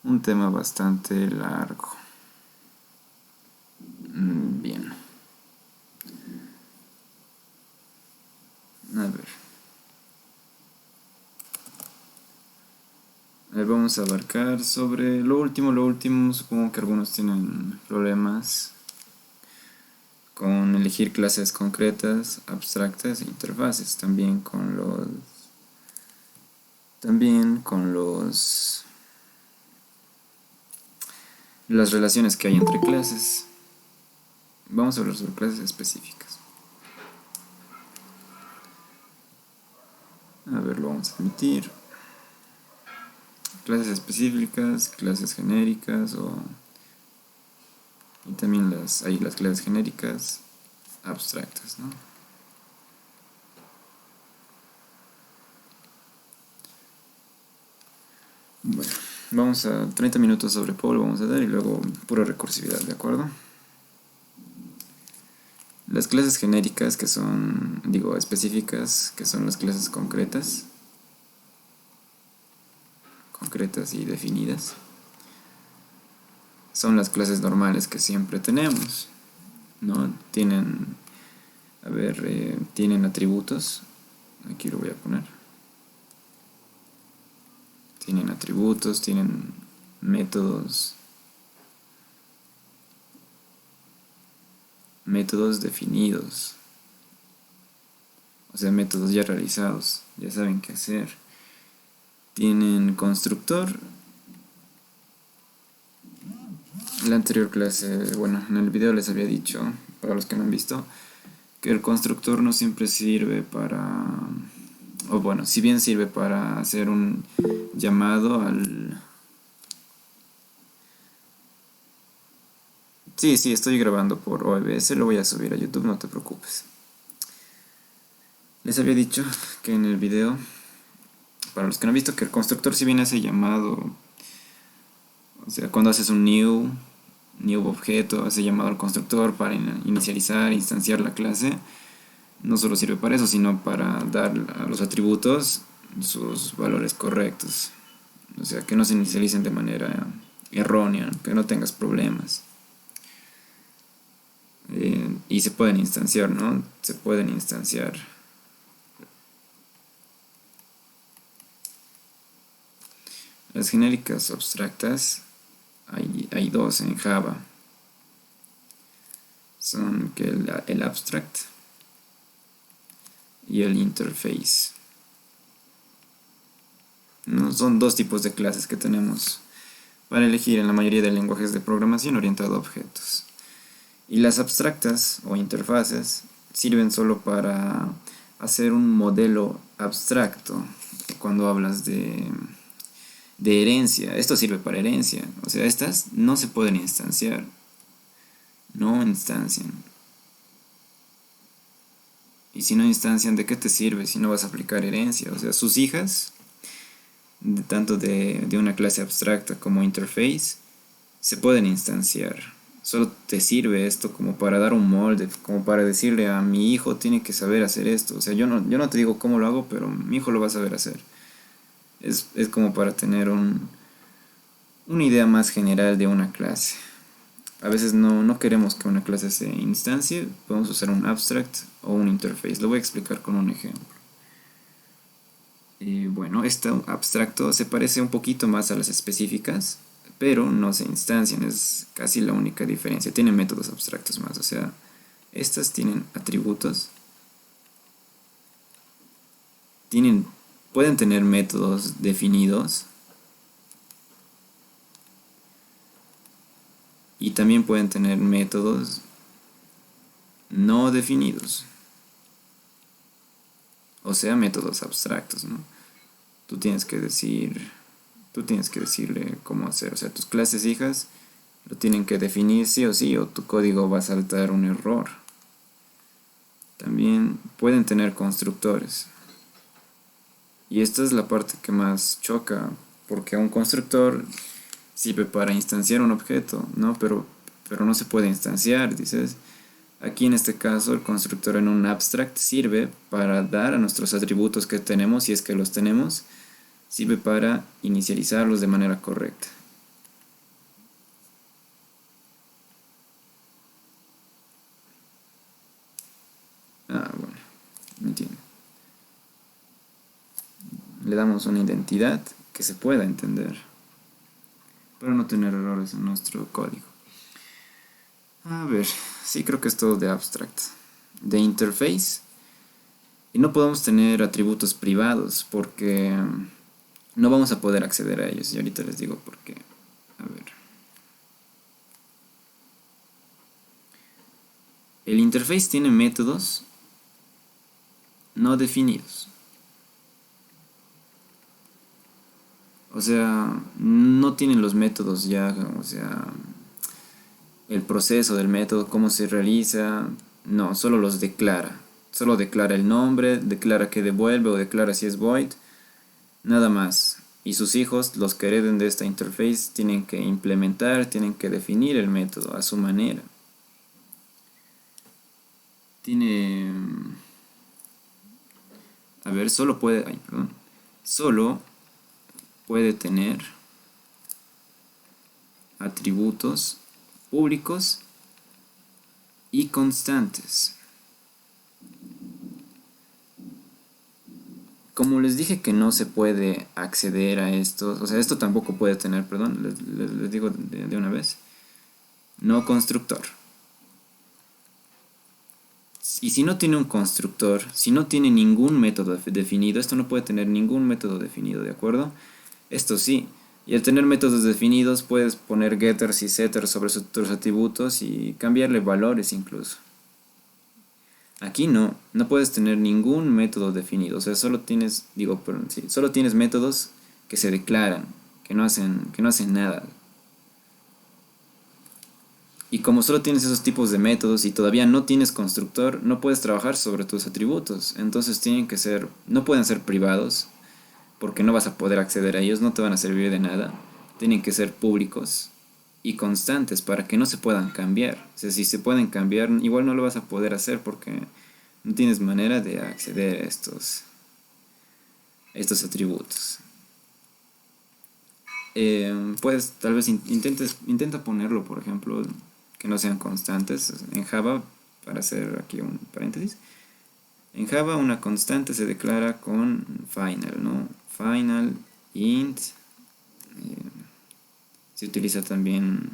un tema bastante largo. Bien. A ver. Vamos a abarcar sobre lo último. Supongo que algunos tienen problemas con elegir clases concretas, abstractas e interfaces. También con las relaciones que hay entre clases. Vamos a hablar sobre clases específicas. A ver, lo vamos a admitir. Clases específicas, clases genéricas y también hay las clases genéricas abstractas, ¿no? Bueno, vamos a 30 minutos sobre Paul vamos a dar y luego pura recursividad, ¿de acuerdo? Las clases genéricas que son, específicas, que son las clases concretas y definidas, son las clases normales que siempre tenemos, ¿no? Tienen atributos, aquí lo voy a poner. Tienen atributos, tienen métodos definidos, o sea, métodos ya realizados, ya saben qué hacer. Tienen constructor. En la anterior clase, en el video les había dicho, para los que no han visto, que el constructor no siempre sirve si bien sirve para hacer un llamado al... Sí, estoy grabando por OBS, lo voy a subir a YouTube, no te preocupes. Les había dicho que en el video, para los que no han visto, que el constructor si bien hace llamado, o sea, cuando haces un new objeto, hace llamado al constructor para inicializar, instanciar la clase, no solo sirve para eso, sino para dar a los atributos sus valores correctos. O sea, que no se inicialicen de manera errónea, que no tengas problemas. Y se pueden instanciar, ¿no? Se pueden instanciar. Las genéricas abstractas, hay dos en Java. Son el abstract y el interface. ¿No? Son dos tipos de clases que tenemos para elegir en la mayoría de lenguajes de programación orientado a objetos. Y las abstractas o interfaces sirven solo para hacer un modelo abstracto. Cuando hablas de herencia, esto sirve para herencia. O sea, estas no se pueden instanciar. No instancian. Y si no instancian, ¿de qué te sirve si no vas a aplicar herencia? O sea, sus hijas, tanto de una clase abstracta como interface, se pueden instanciar. Solo te sirve esto como para dar un molde, como para decirle a mi hijo tiene que saber hacer esto. O sea, yo no te digo cómo lo hago, pero mi hijo lo va a saber hacer. Es como para tener una idea más general de una clase. A veces no queremos que una clase se instancie, podemos usar un abstract o un interface. Lo voy a explicar con un ejemplo. Este abstracto se parece un poquito más a las específicas, pero no se instancian, es casi la única diferencia. Tienen métodos abstractos más, o sea, estas tienen atributos, pueden tener métodos definidos y también pueden tener métodos no definidos, o sea, métodos abstractos, ¿no? Tú tienes que decirle cómo hacer, o sea, tus clases hijas lo tienen que definir sí o sí, o tu código va a saltar un error. También pueden tener constructores. Y esta es la parte que más choca, porque un constructor sirve para instanciar un objeto, ¿no? Pero no se puede instanciar, dices. Aquí en este caso el constructor en un abstract sirve para dar a nuestros atributos que tenemos, si es que los tenemos, sirve para inicializarlos de manera correcta. le damos una identidad que se pueda entender, para no tener errores en nuestro código. A ver, sí creo que es todo de abstract. De interface, y no podemos tener atributos privados porque no vamos a poder acceder a ellos, y ahorita les digo por qué. A ver. El interface tiene métodos no definidos. O sea, no tienen los métodos ya, o sea, el proceso del método, cómo se realiza, no, solo los declara. Solo declara el nombre, declara que devuelve o declara si es void, nada más. Y sus hijos, los que hereden de esta interface, tienen que implementar, tienen que definir el método a su manera. Tiene... A ver, solo puede... Ay, perdón. Solo puede tener atributos públicos y constantes. Como les dije que no se puede acceder a estos, o sea, esto tampoco puede tener, perdón, les digo de una vez, no constructor. Y si no tiene un constructor, si no tiene ningún método definido, esto no puede tener ningún método definido, ¿de acuerdo? Esto sí. Y al tener métodos definidos puedes poner getters y setters sobre tus atributos y cambiarle valores incluso. Aquí no puedes tener ningún método definido, o sea, solo tienes, solo tienes métodos que se declaran, que no hacen nada. Y como solo tienes esos tipos de métodos y todavía no tienes constructor, no puedes trabajar sobre tus atributos. Entonces no pueden ser privados, porque no vas a poder acceder a ellos, no te van a servir de nada. Tienen que ser públicos y constantes para que no se puedan cambiar. O sea, si se pueden cambiar, igual no lo vas a poder hacer porque no tienes manera de acceder a estos atributos. Pues tal vez intenta ponerlo, por ejemplo, que no sean constantes. En Java, para hacer aquí un paréntesis, en Java una constante se declara con final, ¿no? Final, int, se utiliza también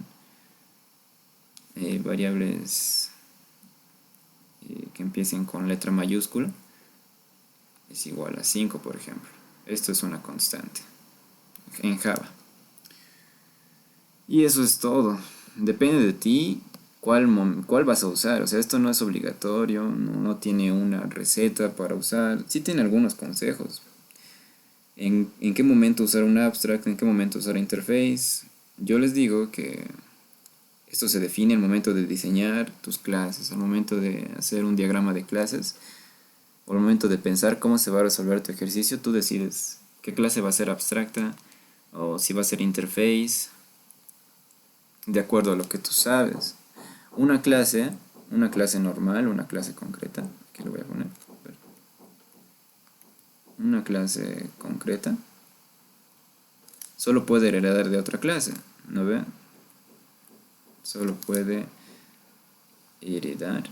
variables que empiecen con letra mayúscula, es igual a 5, por ejemplo. Esto es una constante en Java. Y eso es todo. Depende de ti cuál vas a usar. O sea, esto no es obligatorio, no tiene una receta para usar. Sí tiene algunos consejos. En qué momento usar un abstract, en qué momento usar interface. Yo les digo que esto se define al momento de diseñar tus clases, al momento de hacer un diagrama de clases, o al momento de pensar cómo se va a resolver tu ejercicio. Tú decides qué clase va a ser abstracta o si va a ser interface, de acuerdo a lo que tú sabes. Una clase normal, una clase concreta, aquí lo voy a poner, una clase concreta solo puede heredar de otra clase, ¿no ven? Solo puede heredar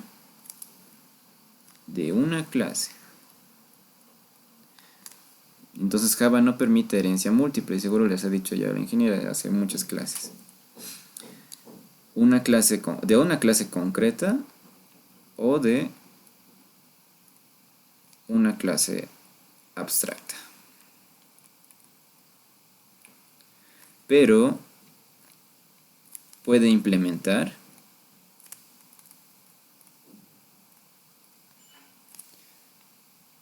de una clase. Entonces Java no permite herencia múltiple, y seguro les ha dicho ya la ingeniera hace muchas clases. De una clase concreta o de una clase abstracta. Pero puede implementar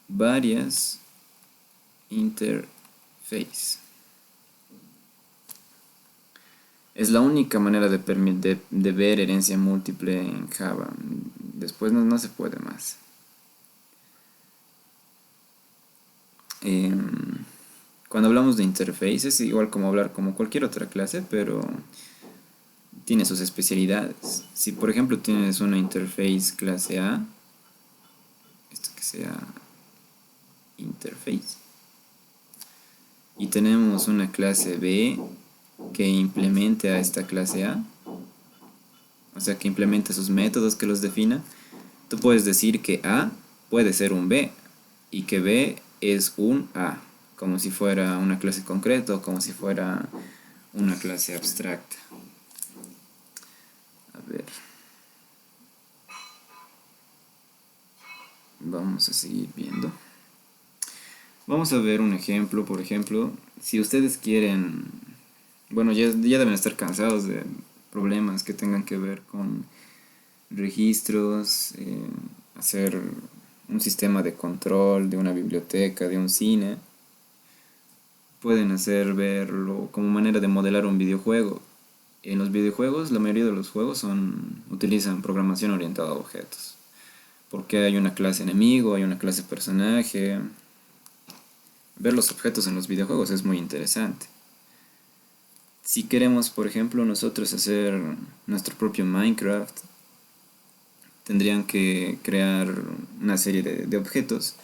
varias interfaces. Es la única manera de ver herencia múltiple en Java. Después no se puede más. Cuando hablamos de interfaces es igual como hablar como cualquier otra clase, pero tiene sus especialidades. Si por ejemplo tienes una interface clase A, esto que sea interface, y tenemos una clase B que implemente a esta clase A, o sea que implemente sus métodos, que los defina, tú puedes decir que A puede ser un B y que B es un A. como si fuera una clase concreta o como si fuera una clase abstracta. A ver, vamos a seguir viendo. Vamos a ver un ejemplo, por ejemplo, si ustedes quieren, bueno, ya deben estar cansados de problemas que tengan que ver con registros, hacer un sistema de control de una biblioteca, de un cine. Pueden hacer verlo como manera de modelar un videojuego. En los videojuegos, la mayoría de los juegos utilizan programación orientada a objetos. Porque hay una clase enemigo, hay una clase personaje. Ver los objetos en los videojuegos es muy interesante. Si queremos, por ejemplo, nosotros hacer nuestro propio Minecraft, tendrían que crear una serie de objetos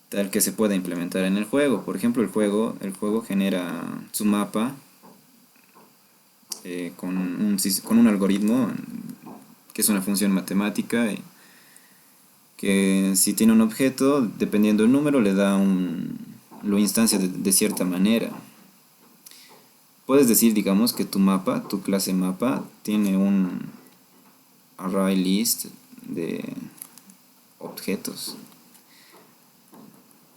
tal que se pueda implementar en el juego. Por ejemplo, el juego genera su mapa con un algoritmo que es una función matemática que si tiene un objeto, dependiendo del número, lo instancia de cierta manera. Puedes decir, digamos, que tu clase mapa, tiene un array list de objetos.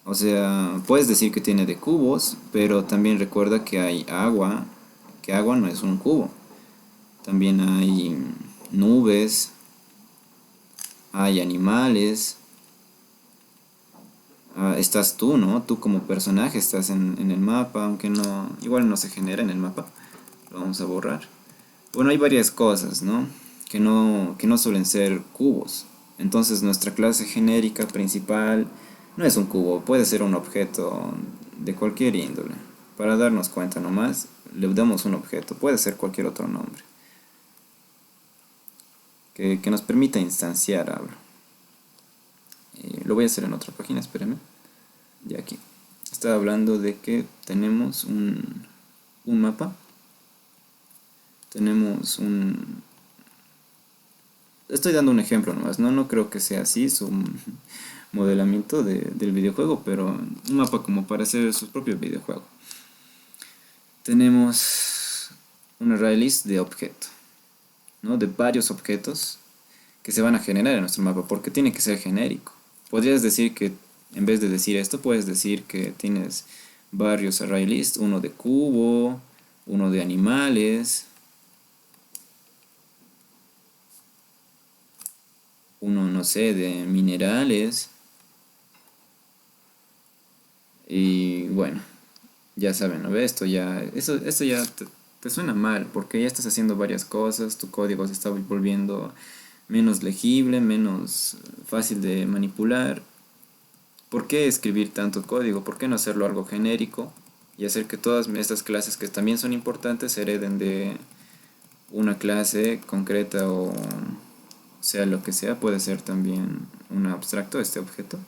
O sea, puedes decir que tiene de cubos, pero también recuerda que hay agua, que agua no es un cubo. También hay nubes, hay animales. Estás tú, ¿no? Tú como personaje estás en el mapa, aunque no, igual no se genera en el mapa. Lo vamos a borrar. Bueno, hay varias cosas, ¿no? Que no suelen ser cubos. Entonces nuestra clase genérica principal no es un cubo, puede ser un objeto de cualquier índole. Para darnos cuenta nomás, le damos un objeto, puede ser cualquier otro nombre. Que nos permita instanciar algo. Lo voy a hacer en otra página, espérenme. Ya aquí. Estaba hablando de que tenemos un mapa. Tenemos un... Estoy dando un ejemplo nomás, ¿no? No creo que sea así su modelamiento del videojuego, pero un mapa como para hacer su propio videojuego. Tenemos un array list de objetos, ¿no? De varios objetos que se van a generar en nuestro mapa, porque tiene que ser genérico. Podrías decir que, en vez de decir esto, puedes decir que tienes varios array list, uno de cubo, uno de animales, uno, no sé, de minerales. Y bueno, ya saben, ¿no? Esto ya te suena mal, porque ya estás haciendo varias cosas, tu código se está volviendo menos legible, menos fácil de manipular. ¿Por qué escribir tanto código? ¿Por qué no hacerlo algo genérico y hacer que todas estas clases que también son importantes hereden de una clase concreta o sea lo que sea? Puede ser también un abstracto este objeto.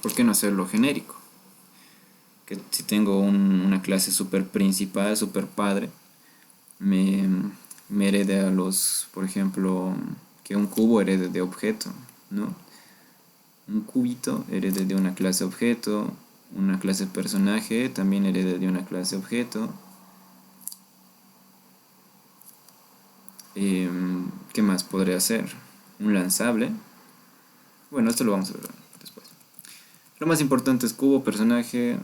¿Por qué no hacerlo genérico? Que si tengo una clase super principal, super padre, me, me herede por ejemplo, que un cubo herede de objeto, ¿no? Un cubito herede de una clase objeto, una clase personaje también herede de una clase objeto. ¿Qué más podría hacer? Un lanzable. Bueno, esto lo vamos a ver después. Lo más importante es cubo, personaje,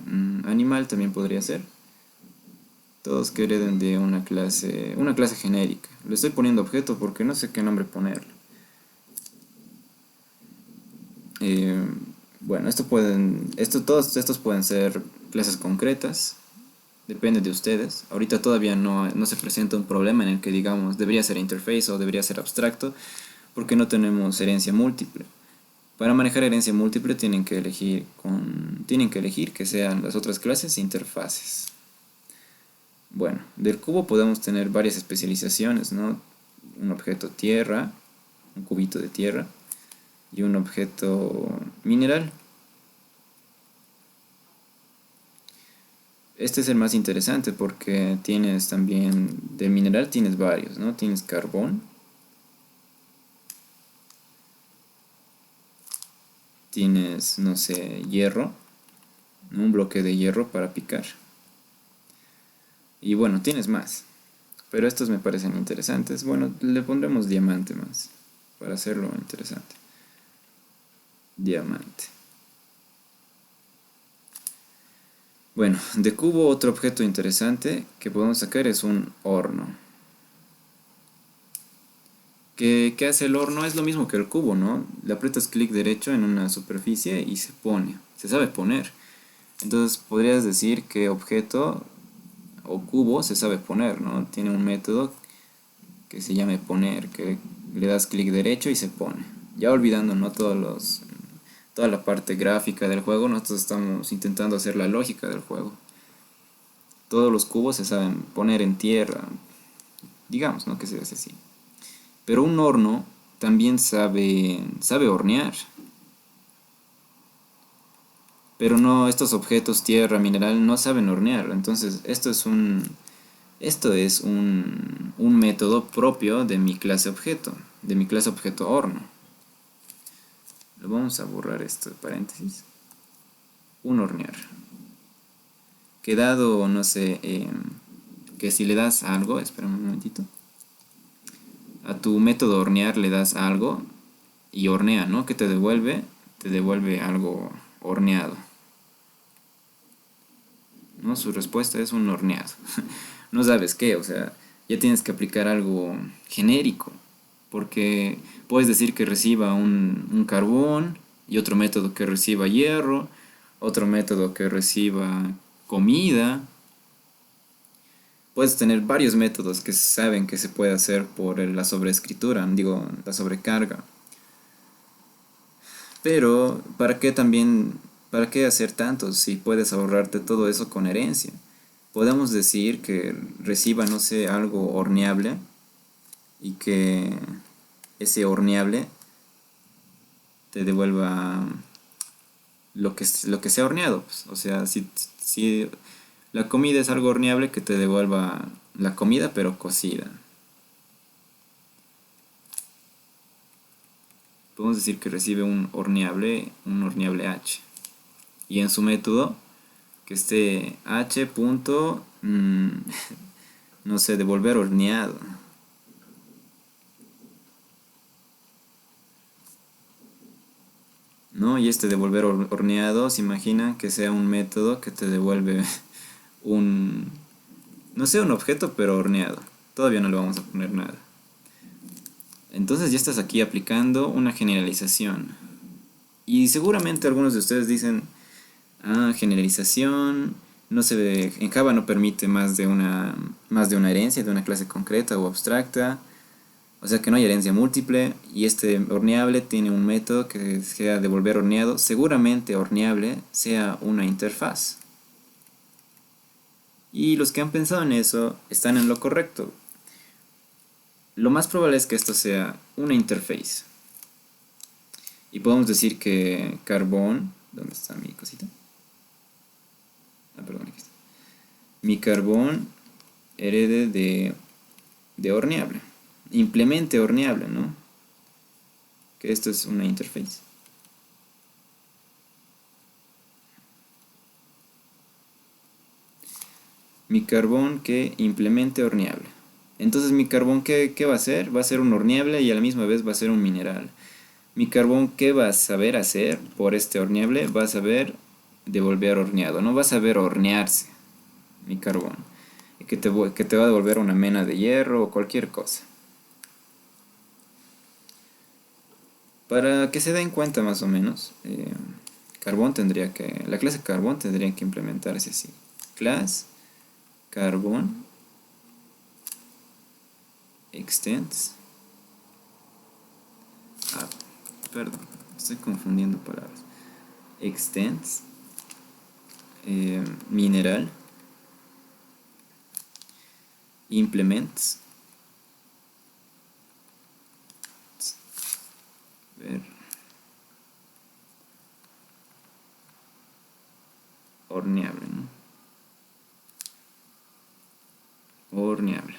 animal también podría ser. Todos que hereden de una clase genérica. Le estoy poniendo objeto porque no sé qué nombre ponerle. Eh, bueno, todos estos pueden ser clases concretas. Depende de ustedes. Ahorita todavía no se presenta un problema en el que digamos debería ser interface o debería ser abstracto porque no tenemos herencia múltiple. Para manejar herencia múltiple tienen que elegir que sean las otras clases interfaces. Bueno, del cubo podemos tener varias especializaciones, ¿no? Un objeto tierra, un cubito de tierra y un objeto mineral. Este es el más interesante porque tienes también, de mineral tienes varios, ¿no? Tienes carbón, tienes, no sé, hierro, ¿no? Un bloque de hierro para picar. Y bueno, tienes más. Pero estos me parecen interesantes. Bueno, le pondremos diamante más, para hacerlo interesante. Diamante. Bueno, de cubo otro objeto interesante que podemos sacar es un horno. ¿Qué hace el horno? Es lo mismo que el cubo, ¿no? Le aprietas clic derecho en una superficie y se pone. Se sabe poner. Entonces podrías decir que objeto o cubo se sabe poner, ¿no? Tiene un método que se llame poner, que le das clic derecho y se pone. Ya olvidando, ¿no? Toda la parte gráfica del juego, nosotros estamos intentando hacer la lógica del juego. Todos los cubos se saben poner en tierra, digamos, ¿no? Que se hace así. Pero un horno también sabe hornear. Pero no, estos objetos, tierra, mineral, no saben hornear. Entonces, esto es un método propio de mi clase objeto, de mi clase objeto horno. Lo vamos a borrar esto de paréntesis. Un hornear. Que dado, no sé, que si le das algo, espera un momentito. A tu método hornear le das algo y hornea, ¿no? ¿Qué te devuelve? Te devuelve algo horneado. ¿No? Su respuesta es un horneado. No sabes qué, o sea, ya tienes que aplicar algo genérico, porque puedes decir que reciba un carbón y otro método que reciba hierro, otro método que reciba comida. Puedes tener varios métodos que saben que se puede hacer por la sobreescritura, digo, la sobrecarga. Pero, para qué hacer tantos si puedes ahorrarte todo eso con herencia? Podemos decir que reciba, no sé, algo horneable y que ese horneable te devuelva lo que sea horneado, pues. O sea, si la comida es algo horneable, que te devuelva la comida pero cocida. Podemos decir que recibe un horneable H. Y en su método, que esté H punto, no sé, devolver horneado. ¿No? Y este devolver horneado, se imaginan que sea un método que te devuelve un, no sé, un objeto, pero horneado. Todavía no le vamos a poner nada. Entonces ya estás aquí aplicando una generalización. Y seguramente algunos de ustedes dicen, ah, generalización, no se ve, en Java no permite más de una herencia, de una clase concreta o abstracta. O sea que no hay herencia múltiple y este horneable tiene un método que sea devolver horneado. Seguramente horneable sea una interfaz. Y los que han pensado en eso están en lo correcto. Lo más probable es que esto sea una interface. Y podemos decir que carbón, ¿dónde está mi cosita? Ah, perdón, aquí está. Mi carbón herede de horneable. Implemente horneable, ¿no? Que esto es una interface. Mi carbón que implemente horneable. Entonces mi carbón ¿qué va a ser? Va a ser un horneable y a la misma vez va a ser un mineral. Mi carbón ¿qué va a saber hacer por este horneable? Va a saber devolver horneado, no va a saber hornearse mi carbón. Que te va a devolver una mena de hierro o cualquier cosa. Para que se den cuenta más o menos, la clase carbón tendría que implementarse así. Class carbón extends. Ah, perdón, estoy confundiendo palabras. Extends mineral implements ver, horneable, ¿no? Horneable.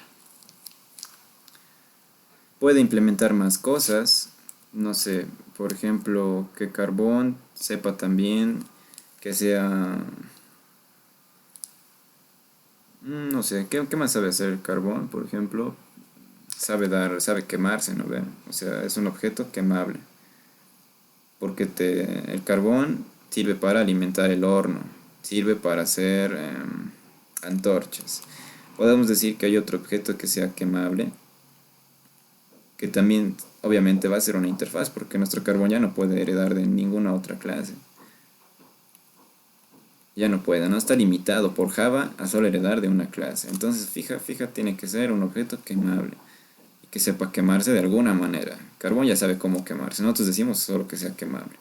Puede implementar más cosas. no sé, por ejemplo, que carbón sepa también que sea, no sé, ¿qué más sabe hacer el carbón? Por ejemplo, sabe quemarse, ¿no ve? O sea, es un objeto quemable, porque el carbón sirve para alimentar el horno, sirve para hacer antorchas. Podemos decir que hay otro objeto que sea quemable, que también obviamente va a ser una interfaz, porque nuestro carbón ya no puede heredar de ninguna otra clase. Ya no puede, no está limitado por Java a solo heredar de una clase. Entonces, fija, tiene que ser un objeto quemable y que sepa quemarse de alguna manera. Carbón ya sabe cómo quemarse, nosotros decimos solo que sea quemable.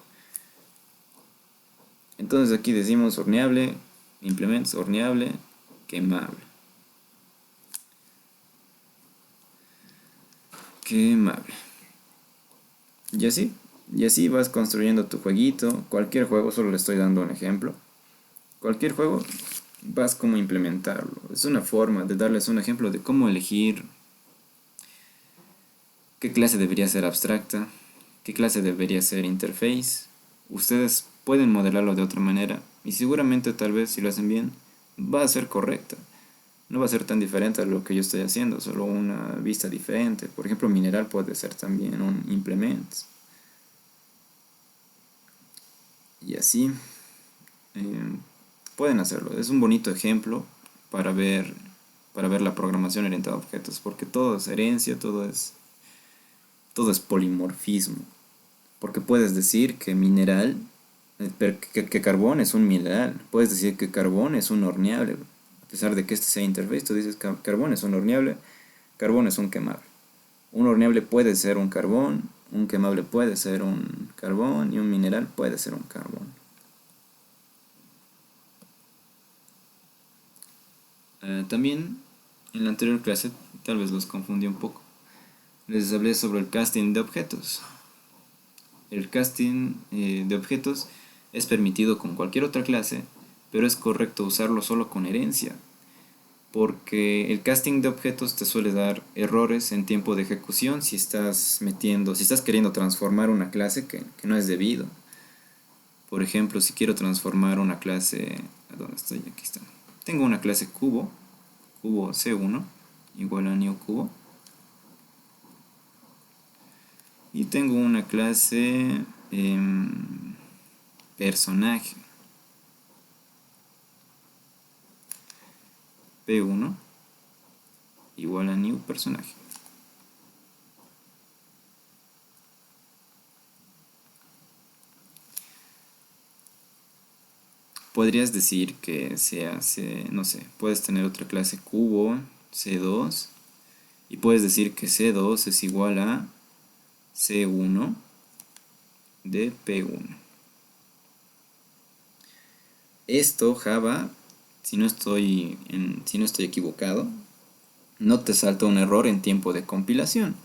Entonces aquí decimos horneable, implementos horneable, quemable. Quemable. Y así vas construyendo tu jueguito. Cualquier juego, solo le estoy dando un ejemplo. Cualquier juego vas como implementarlo. Es una forma de darles un ejemplo de cómo elegir qué clase debería ser abstracta, qué clase debería ser interface. Ustedes pueden modelarlo de otra manera y seguramente tal vez si lo hacen bien va a ser correcta. No va a ser tan diferente a lo que yo estoy haciendo, solo una vista diferente. Por ejemplo, mineral puede ser también un implement. Y así eh, pueden hacerlo. Es un bonito ejemplo para para ver la programación orientada a objetos, porque todo es herencia, todo es polimorfismo. Porque puedes decir que mineral, que carbón es un mineral. Puedes decir que carbón es un horneable. A pesar de que este sea interface, tú dices que carbón es un horneable, carbón es un quemable. Un horneable puede ser un carbón, un quemable puede ser un carbón y un mineral puede ser un carbón. También en la anterior clase tal vez los confundí un poco. Les hablé sobre el casting de objetos. El casting de objetos es permitido con cualquier otra clase, pero es correcto usarlo solo con herencia, porque el casting de objetos te suele dar errores en tiempo de ejecución si estás queriendo transformar una clase que no es debido. Por ejemplo, si quiero transformar una clase, ¿a dónde estoy? Aquí está. Tengo una clase cubo C1 igual a new cubo, y tengo una clase personaje P1 igual a new personaje. Podrías decir que no sé, puedes tener otra clase cubo C2 y puedes decir que C2 es igual a C1 de P1. Esto Java, si no estoy equivocado, no te salta un error en tiempo de compilación.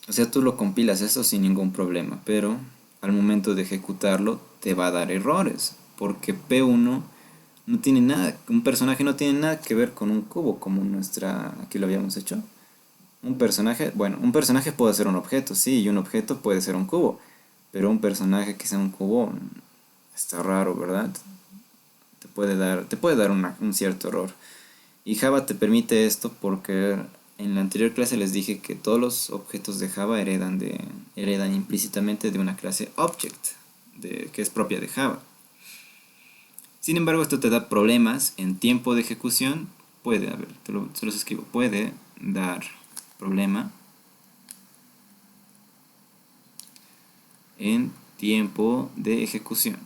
O sea, tú lo compilas eso sin ningún problema, pero al momento de ejecutarlo te va a dar errores, porque P1 no tiene nada, un personaje no tiene nada que ver con un cubo como aquí lo habíamos hecho. Un personaje, bueno, un personaje puede ser un objeto, sí, y un objeto puede ser un cubo, pero un personaje que sea un cubo está raro, ¿verdad? Te puede dar un cierto error. Y Java te permite esto porque en la anterior clase les dije que todos los objetos de Java heredan implícitamente de una clase object, que es propia de Java. Sin embargo, esto te da problemas en tiempo de ejecución. Puede, a ver, se los escribo, puede dar problema en tiempo de ejecución.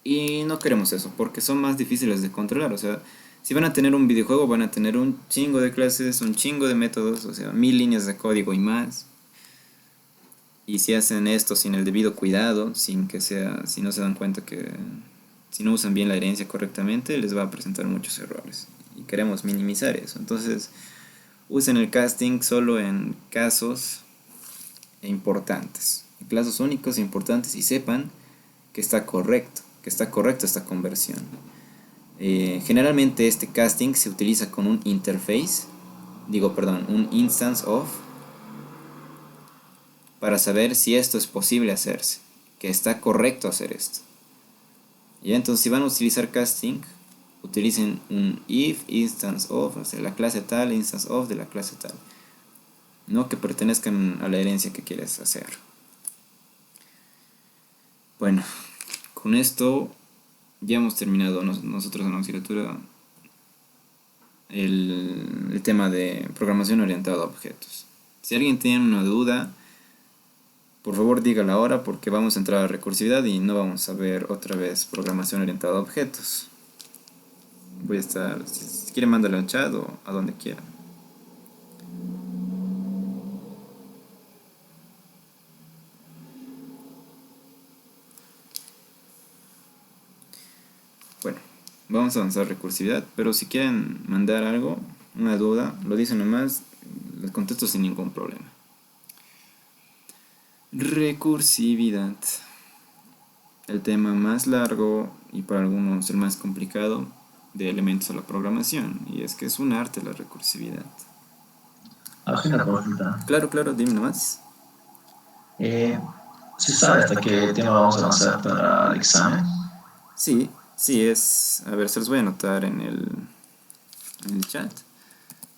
Y no queremos eso, porque son más difíciles de controlar. O sea, si van a tener un videojuego, van a tener un chingo de clases, un chingo de métodos, o sea, 1000 líneas de código y más. Y si hacen esto sin el debido cuidado, si no se dan cuenta si no usan bien la herencia correctamente, les va a presentar muchos errores. Y queremos minimizar eso. Entonces, usen el casting solo en casos importantes, en casos únicos e importantes, y sepan que está correcto esta conversión. Generalmente este casting se utiliza con un interface, un instance of, para saber si esto es posible hacerse, que está correcto hacer esto. Y entonces si van a utilizar casting, utilicen un if instance of, o sea, la clase tal, instance of de la clase tal, no que pertenezcan a la herencia que quieres hacer. Bueno, con esto ya hemos terminado nosotros en la asignatura el tema de programación orientada a objetos. Si alguien tiene una duda, por favor dígala ahora, porque vamos a entrar a recursividad y no vamos a ver otra vez programación orientada a objetos. Voy a estar, si quiere mándale al chat o a donde quiera. Bueno, vamos a avanzar recursividad, pero si quieren mandar algo, una duda, lo dicen nomás, les contesto sin ningún problema. Recursividad. El tema más largo y para algunos el más complicado de elementos a la programación. Y es que es un arte la recursividad. Hago una consulta. Claro, dime nomás. ¿Se sabe hasta qué tema vamos a avanzar para el examen? Sí, es... A ver, se los voy a anotar en el chat.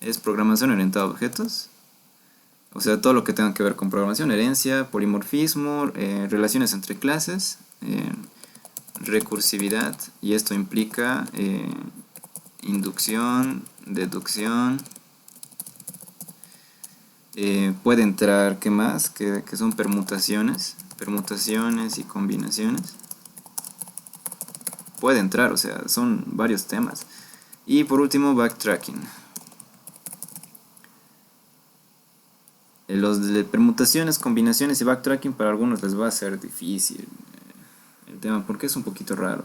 Es programación orientada a objetos. O sea, todo lo que tenga que ver con programación, herencia, polimorfismo, relaciones entre clases, recursividad, y esto implica inducción, deducción, puede entrar, ¿qué más? Que son permutaciones y combinaciones. Puede entrar, o sea, son varios temas. Y por último, backtracking. Los de permutaciones, combinaciones y backtracking para algunos les va a ser difícil el tema porque es un poquito raro.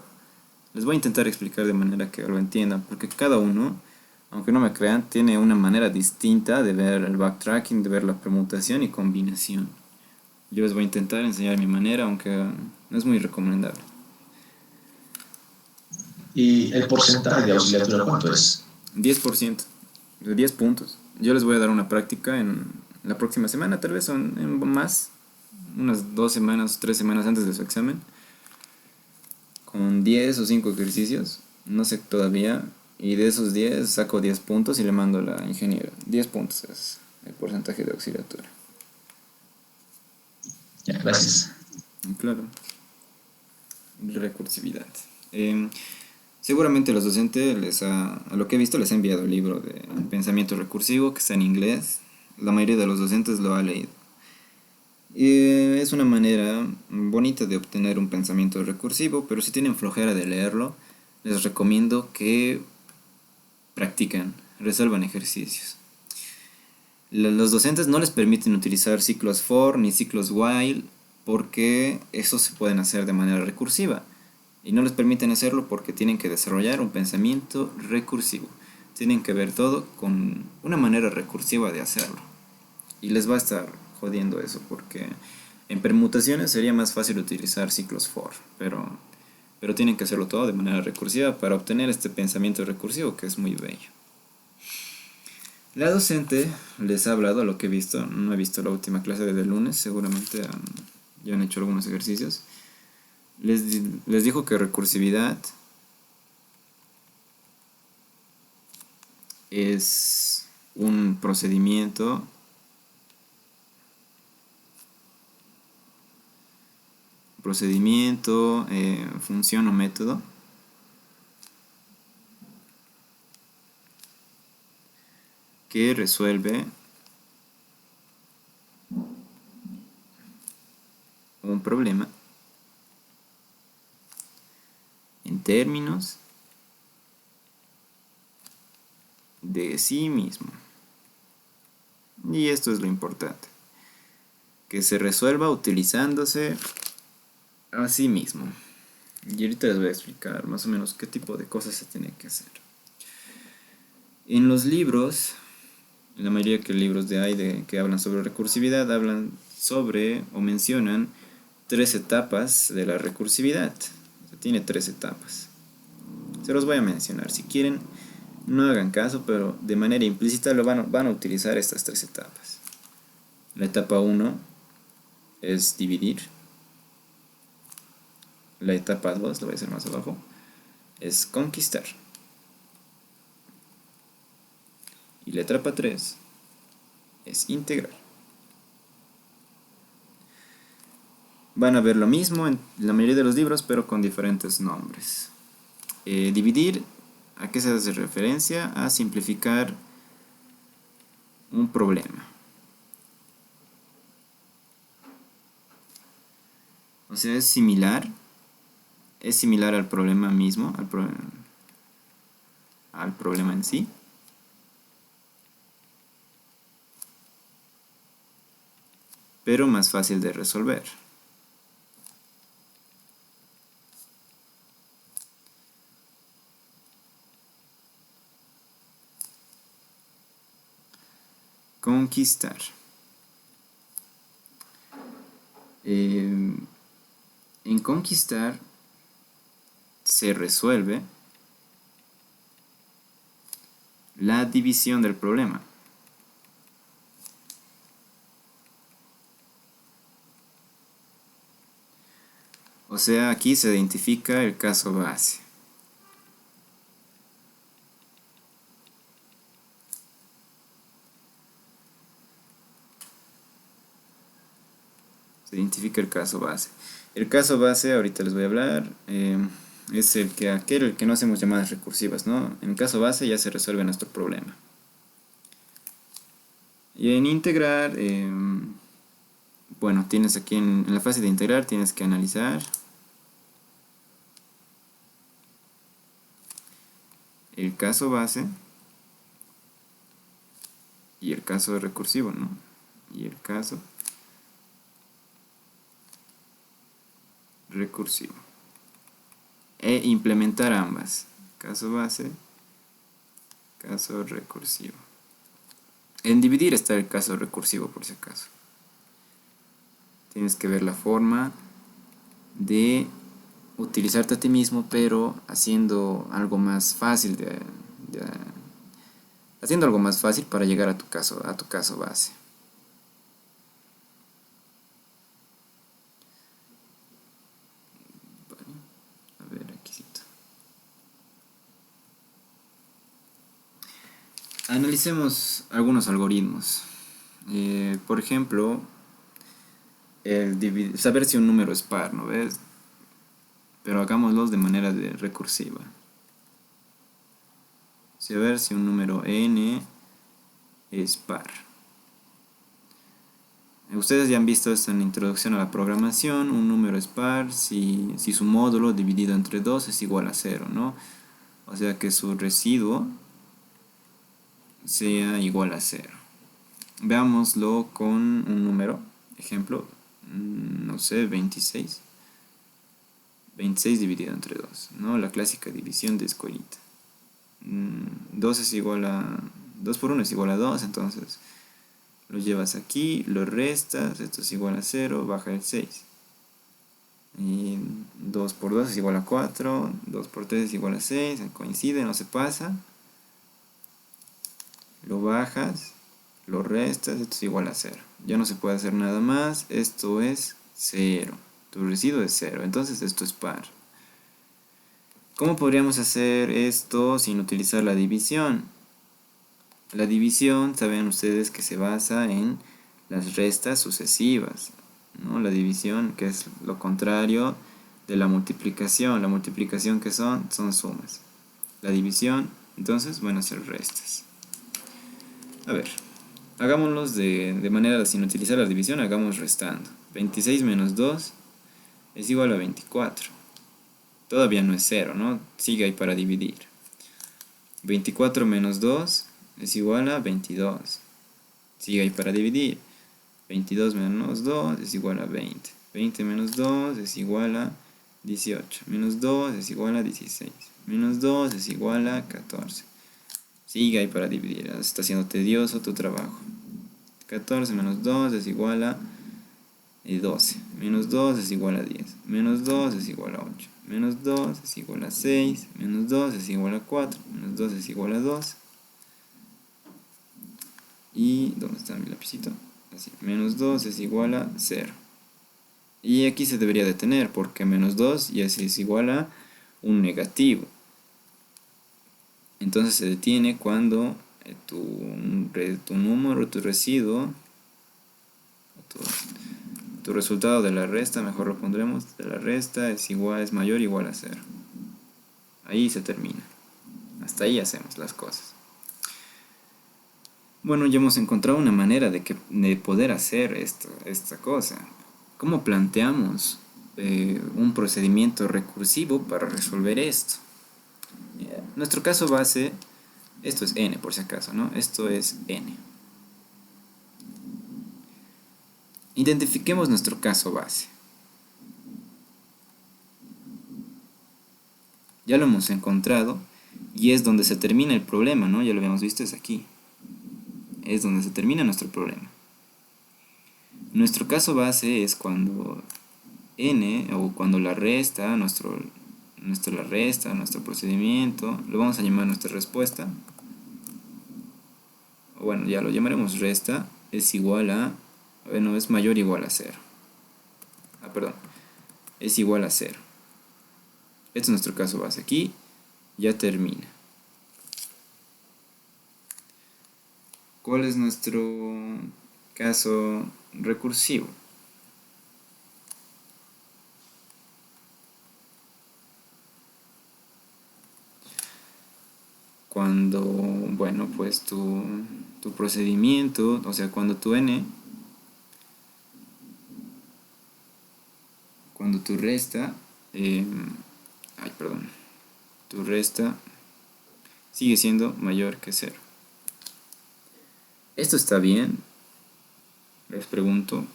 Les voy a intentar explicar de manera que lo entiendan, porque cada uno, aunque no me crean, tiene una manera distinta de ver el backtracking, de ver la permutación y combinación. Yo les voy a intentar enseñar mi manera, aunque no es muy recomendable. ¿Y el porcentaje de auxiliatura cuánto es? 10%, de 10 puntos. Yo les voy a dar una práctica en la próxima semana, tal vez, o en más, unas 2 semanas, 3 semanas antes de su examen, con 10 o 5 ejercicios, no sé todavía, y de esos 10 saco 10 puntos y le mando a la ingeniera. 10 puntos es el porcentaje de auxiliatura. Ya, gracias. Claro. Recursividad. Seguramente los docentes, a lo que he visto, les ha enviado el libro de pensamiento recursivo, que está en inglés. La mayoría de los docentes lo ha leído. Es una manera bonita de obtener un pensamiento recursivo, pero si tienen flojera de leerlo, les recomiendo que practiquen, resuelvan ejercicios. Los docentes no les permiten utilizar ciclos for ni ciclos while porque esos se pueden hacer de manera recursiva. Y no les permiten hacerlo porque tienen que desarrollar un pensamiento recursivo. Tienen que ver todo con una manera recursiva de hacerlo. Y les va a estar jodiendo eso porque en permutaciones sería más fácil utilizar ciclos for, pero tienen que hacerlo todo de manera recursiva para obtener este pensamiento recursivo que es muy bello. La docente les ha hablado, a lo que he visto, no he visto la última clase desde el lunes, seguramente ya han hecho algunos ejercicios. Les dijo que recursividad es un procedimiento función o método que resuelve un problema en términos de sí mismo. Y esto es lo importante, que se resuelva utilizándose a sí mismo. Y ahorita les voy a explicar más o menos qué tipo de cosas se tiene que hacer. En los libros, en la mayoría de libros que hablan sobre recursividad, hablan sobre o mencionan 3 etapas de la recursividad. O sea, tiene 3 etapas. Se los voy a mencionar. Si quieren, no hagan caso, pero de manera implícita van a utilizar estas 3 etapas. La etapa 1 es dividir. La etapa 2, lo voy a hacer más abajo, es conquistar. Y la etapa 3 es integrar. Van a ver lo mismo en la mayoría de los libros, pero con diferentes nombres. Dividir, ¿a qué se hace referencia? A simplificar un problema. O sea, es similar al problema mismo, al problema en sí. Pero más fácil de resolver. Conquistar. En conquistar se resuelve la división del problema. O sea, aquí se identifica el caso base. Se identifica el caso base. El caso base, ahorita les voy a hablar, es aquel que no hacemos llamadas recursivas, ¿no? En el caso base ya se resuelve nuestro problema. Y en integrar, bueno, tienes aquí en la fase de integrar, tienes que analizar el caso base y el caso recursivo, ¿no? Y el caso recursivo. E implementar ambas. Caso base, caso recursivo. En dividir está el caso recursivo, por si acaso. Tienes que ver la forma de utilizarte a ti mismo, pero haciendo algo más fácil haciendo algo más fácil para llegar a tu caso base. Vale. A ver, aquí sí. Analicemos algunos algoritmos. Por ejemplo, saber si un número es par, ¿no ves? Pero hagámoslos de manera recursiva. Saber si un número n es par. Ustedes ya han visto esto en la introducción a la programación. Un número es par si su módulo dividido entre 2 es igual a 0, ¿no? O sea que su residuo sea igual a 0. Veámoslo con un número. Ejemplo, no sé, 26. 26 dividido entre 2, ¿no? La clásica división de escuelita. 2 es igual a... 2 por 1 es igual a 2, entonces lo llevas aquí, lo restas, esto es igual a 0, baja el 6. Y 2 por 2 es igual a 4, 2 por 3 es igual a 6, coincide, no se pasa. Lo bajas, lo restas, esto es igual a 0. Ya no se puede hacer nada más, esto es 0. Tu residuo es 0, entonces esto es par. ¿Cómo podríamos hacer esto sin utilizar la división? La división, saben ustedes que se basa en las restas sucesivas, ¿no? La división, que es lo contrario de la multiplicación. La multiplicación, que son sumas. La división, entonces, van a ser restas. A ver, hagámoslos de manera sin utilizar la división, hagamos restando. 26 menos 2 es igual a 24. Todavía no es 0, ¿no? Sigue ahí para dividir. 24 menos 2 es igual a 22. Sigue ahí para dividir. 22 menos 2 es igual a 20. 20 menos 2 es igual a 18. Menos 2 es igual a 16. Menos 2 es igual a 14. Sigue ahí para dividir. Está siendo tedioso tu trabajo. 14 menos 2 es igual a 12. Menos 2 es igual a 10. Menos 2 es igual a 8. Menos 2 es igual a 6. Menos 2 es igual a 4. Menos 2 es igual a 2. Y, ¿dónde está mi lapicito? Así, menos 2 es igual a 0. Y aquí se debería detener porque menos 2 y así es igual a un negativo. Entonces se detiene cuando tu número, tu residuo, tu, tu resultado de la resta, mejor lo pondremos, de la resta es mayor o igual a 0. Ahí se termina. Hasta ahí hacemos las cosas. Bueno, ya hemos encontrado una manera de poder hacer esta cosa. ¿Cómo planteamos un procedimiento recursivo para resolver esto? Nuestro caso base, esto es n por si acaso, ¿no? Esto es n. Identifiquemos nuestro caso base. Ya lo hemos encontrado y es donde se termina el problema, ¿no? Ya lo habíamos visto, es aquí. Es donde se termina nuestro problema. Nuestro caso base es cuando n, o cuando la resta, nuestro procedimiento, lo vamos a llamar nuestra respuesta, o bueno, ya lo llamaremos resta, es igual a, bueno, es mayor o igual a 0. Perdón, es igual a 0. Este es nuestro caso base. Aquí ya termina. ¿Cuál es nuestro caso recursivo? Cuando, bueno, pues tu procedimiento, o sea, cuando tu n, cuando tu resta, tu resta sigue siendo mayor que 0. ¿Esto está bien? Les pregunto.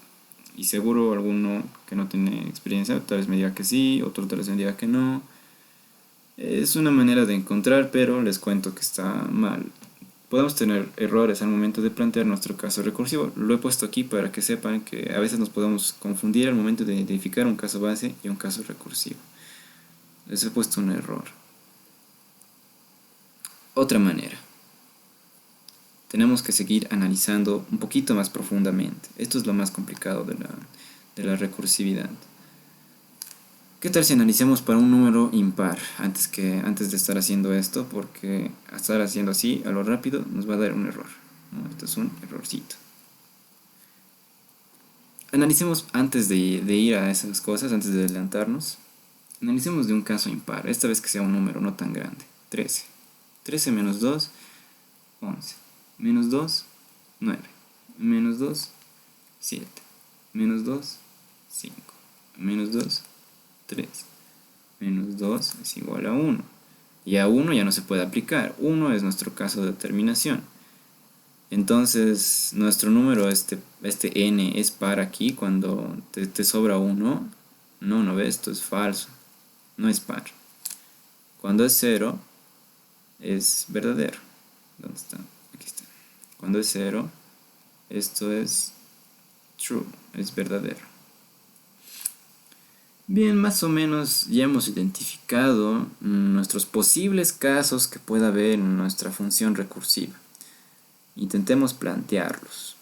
Y seguro alguno que no tiene experiencia tal vez me diga que sí, otro tal vez me diga que no. Es una manera de encontrar, pero les cuento que está mal. Podemos tener errores al momento de plantear nuestro caso recursivo. Lo he puesto aquí para que sepan que a veces nos podemos confundir al momento de identificar un caso base y un caso recursivo. Les he puesto un error. Otra manera. Tenemos que seguir analizando un poquito más profundamente. Esto es lo más complicado de la recursividad. ¿Qué tal si analicemos para un número impar antes de estar haciendo esto? Porque estar haciendo así a lo rápido nos va a dar un error, ¿no? Esto es un errorcito. Analicemos antes de ir a esas cosas, antes de adelantarnos. Analicemos de un caso impar, esta vez que sea un número no tan grande. 13. 13 menos 2, 11. Menos 2, 9. Menos 2, 7. Menos 2, 5. Menos 2, 3. Menos 2 es igual a 1. Y a 1 ya no se puede aplicar. 1 es nuestro caso de determinación. Entonces, nuestro número, este n, es par aquí cuando te sobra 1. No ves, esto es falso. No es par. Cuando es 0, es verdadero. ¿Dónde está? Aquí está. Cuando es 0, esto es true, es verdadero. Bien, más o menos ya hemos identificado nuestros posibles casos que pueda haber en nuestra función recursiva. Intentemos plantearlos.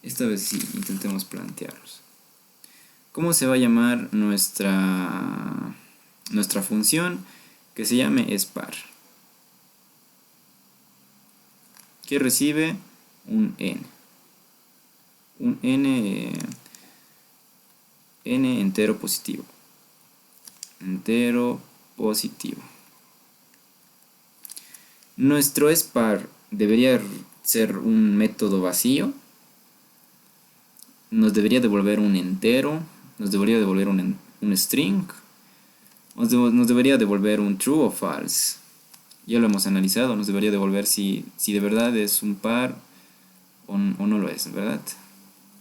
Esta vez sí, intentemos plantearlos. ¿Cómo se va a llamar nuestra función? Que se llame spar. Que recibe un n. Un n entero positivo. Entero positivo. Nuestro spar debería ser un método vacío. Nos debería devolver un entero. Nos debería devolver un string. Nos debería devolver un true o false. Ya lo hemos analizado. Nos debería devolver si de verdad es un par o no lo es, ¿verdad?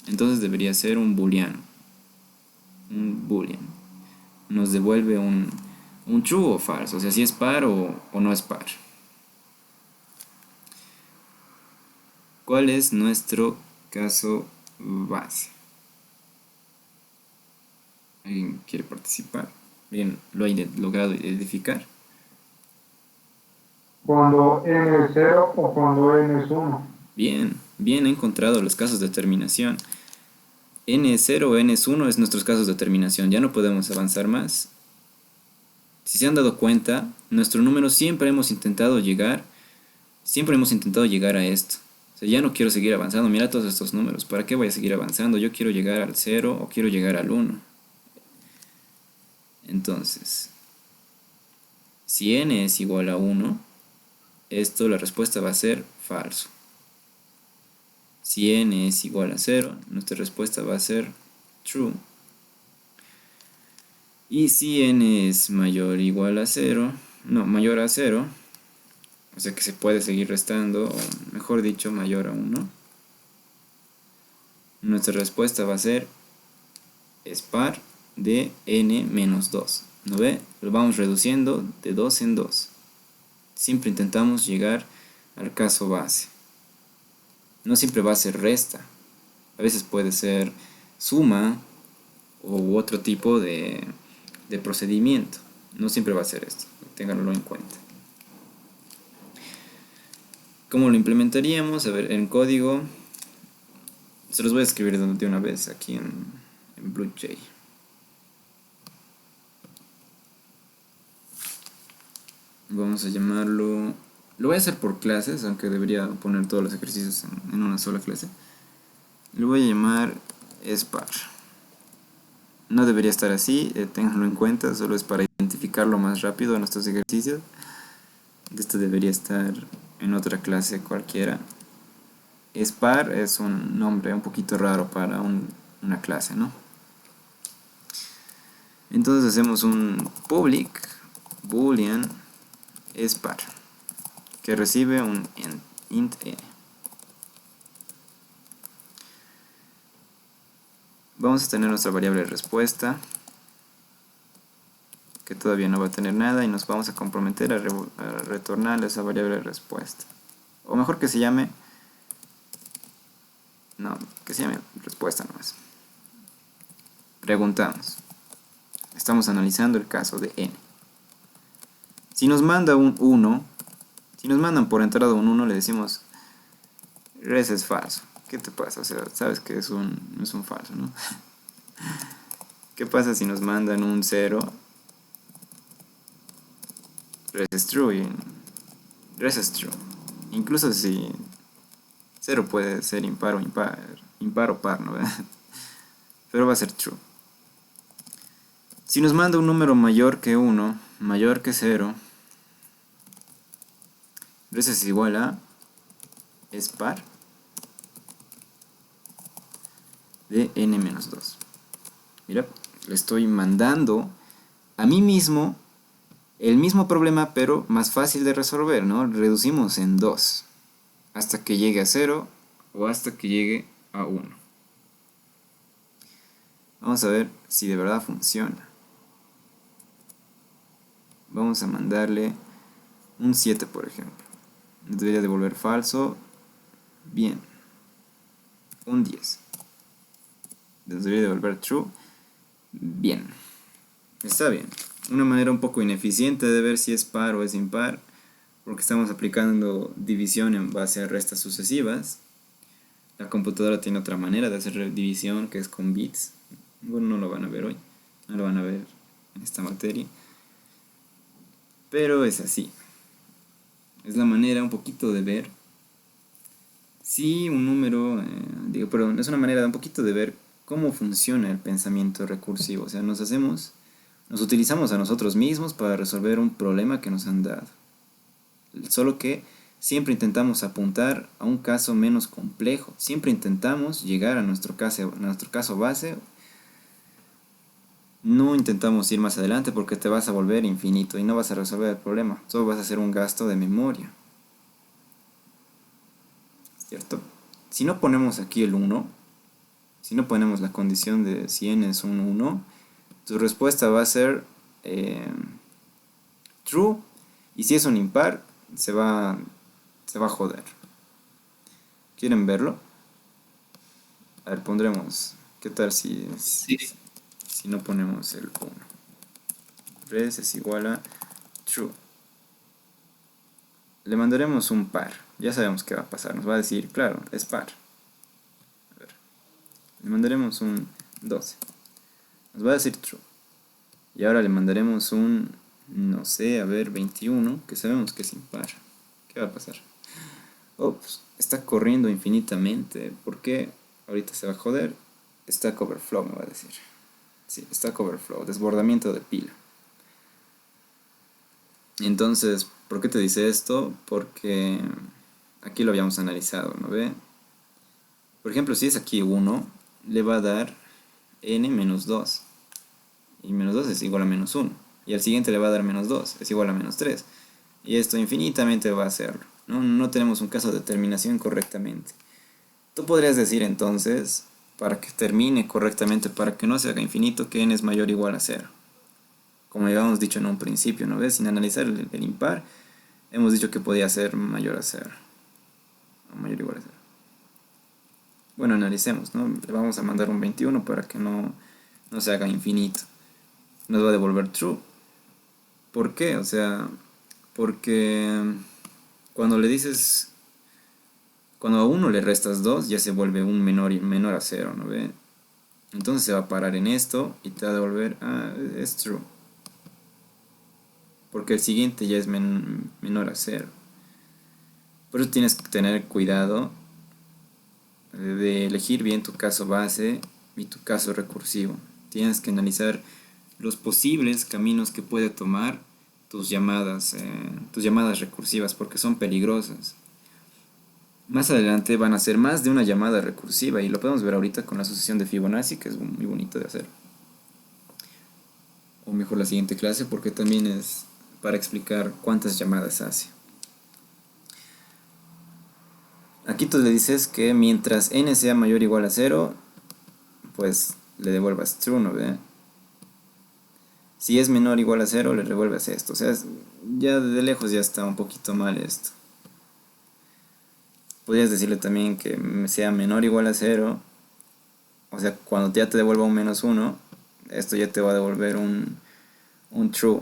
Entonces debería ser un booleano. Un boolean. Nos devuelve un true o false. O sea, si es par o no es par. ¿Cuál es nuestro caso base? ¿Alguien quiere participar? Bien, lo ha logrado identificar. Cuando n es 0 o cuando n es 1. Bien, he encontrado los casos de terminación. n es 0 o n es 1 es nuestros casos de terminación. Ya no podemos avanzar más. Si se han dado cuenta, nuestro número siempre hemos intentado llegar a esto. O sea, ya no quiero seguir avanzando. Mira todos estos números. ¿Para qué voy a seguir avanzando? Yo quiero llegar al 0 o quiero llegar al 1. Entonces, si n es igual a 1, la respuesta va a ser falso. Si n es igual a 0, nuestra respuesta va a ser true. Y si n es mayor o igual a 0, mayor a 0, o sea que se puede seguir restando, o mejor dicho, mayor a 1, nuestra respuesta va a ser es par de n menos 2. ¿No ve? Lo vamos reduciendo de 2 en 2. Siempre intentamos llegar al caso base. No siempre va a ser resta. A veces puede ser suma u otro tipo de procedimiento. No siempre va a ser esto. Ténganlo en cuenta. ¿Cómo lo implementaríamos? A ver, en código se los voy a escribir de una vez aquí en BlueJ. Vamos a llamarlo... Lo voy a hacer por clases, aunque debería poner todos los ejercicios en una sola clase. Lo voy a llamar SPAR. No debería estar así, ténganlo en cuenta, solo es para identificarlo más rápido en nuestros ejercicios. Esto debería estar en otra clase cualquiera. SPAR es un nombre un poquito raro para una clase, ¿no? Entonces hacemos un public boolean SPAR que recibe un int n. Vamos a tener nuestra variable respuesta, que todavía no va a tener nada, y nos vamos a comprometer a retornar esa variable respuesta. O mejor que se llame... No, que se llame respuesta nomás. Preguntamos. Estamos analizando el caso de n. Si nos manda un 1, si nos mandan por entrada un 1, le decimos res es falso. ¿Qué te pasa? O sea, sabes que es un falso, ¿no? ¿Qué pasa si nos mandan un 0? Res es true. Res es true. Incluso si 0 puede ser impar o par, ¿no? Pero va a ser true. Si nos manda un número mayor que 1, mayor que 0, res es igual a es par de n menos 2. Mira, le estoy mandando a mí mismo el mismo problema, pero más fácil de resolver, ¿no? Reducimos en 2 hasta que llegue a 0 o hasta que llegue a 1. Vamos a ver si de verdad funciona. Vamos a mandarle un 7, por ejemplo. Debería devolver falso. Bien. Un 10. Debería devolver true. Bien. Está bien. Una manera un poco ineficiente de ver si es par o es impar, porque estamos aplicando división en base a restas sucesivas. La computadora tiene otra manera de hacer división, que es con bits. Bueno, no lo van a ver hoy. No lo van a ver en esta materia. Pero es así. Es la manera un poquito de ver si un número, es una manera de un poquito de ver cómo funciona el pensamiento recursivo. O sea, nos utilizamos a nosotros mismos para resolver un problema que nos han dado. Solo que siempre intentamos apuntar a un caso menos complejo. Siempre intentamos llegar a nuestro caso base. No intentamos ir más adelante porque te vas a volver infinito y no vas a resolver el problema. Solo vas a hacer un gasto de memoria. ¿Cierto? Si no ponemos aquí el 1, si no ponemos la condición de si n es un 1, tu respuesta va a ser true, y si es un impar, se va a joder. ¿Quieren verlo? A ver, pondremos, ¿qué tal si no ponemos el 1? Res es igual a true. Le mandaremos un par. Ya sabemos qué va a pasar. Nos va a decir, claro, es par. A ver. Le mandaremos un 12. Nos va a decir true. Y ahora le mandaremos un, no sé, a ver, 21, que sabemos que es impar. ¿Qué va a pasar? Ups, está corriendo infinitamente. ¿Por qué? Ahorita se va a joder. Stack Overflow me va a decir. Sí, Stack Overflow, desbordamiento de pila. Entonces, ¿por qué te dice esto? Porque aquí lo habíamos analizado, ¿no ve? Por ejemplo, si es aquí 1, le va a dar n menos 2. Y menos 2 es igual a menos 1. Y al siguiente le va a dar menos 2, es igual a menos 3. Y esto infinitamente va a hacerlo. No tenemos un caso de terminación correctamente. Tú podrías decir entonces, para que termine correctamente, para que no se haga infinito, que n es mayor o igual a 0. Como ya habíamos dicho en un principio, ¿no ves? Sin analizar el impar, hemos dicho que podía ser mayor a 0. O mayor o igual a 0. Bueno, analicemos, ¿no? Le vamos a mandar un 21 para que no se haga infinito. Nos va a devolver true. ¿Por qué? O sea, porque cuando le dices, cuando a 1 le restas 2, ya se vuelve un menor a 0, ¿no ve? Entonces se va a parar en esto y te va a devolver, es true. Porque el siguiente ya es menor a 0. Por eso tienes que tener cuidado de elegir bien tu caso base y tu caso recursivo. Tienes que analizar los posibles caminos que puede tomar tus llamadas recursivas, porque son peligrosas. Más adelante van a ser más de una llamada recursiva y lo podemos ver ahorita con la sucesión de Fibonacci, que es muy bonito de hacer. O mejor la siguiente clase, porque también es para explicar cuántas llamadas hace. Aquí tú le dices que mientras n sea mayor o igual a 0, pues le devuelvas true, ¿no ve? Si es menor o igual a 0, le devuelves esto. O sea, ya de lejos ya está un poquito mal esto. Podrías decirle también que sea menor o igual a 0. O sea, cuando ya te devuelva un menos 1, esto ya te va a devolver un true.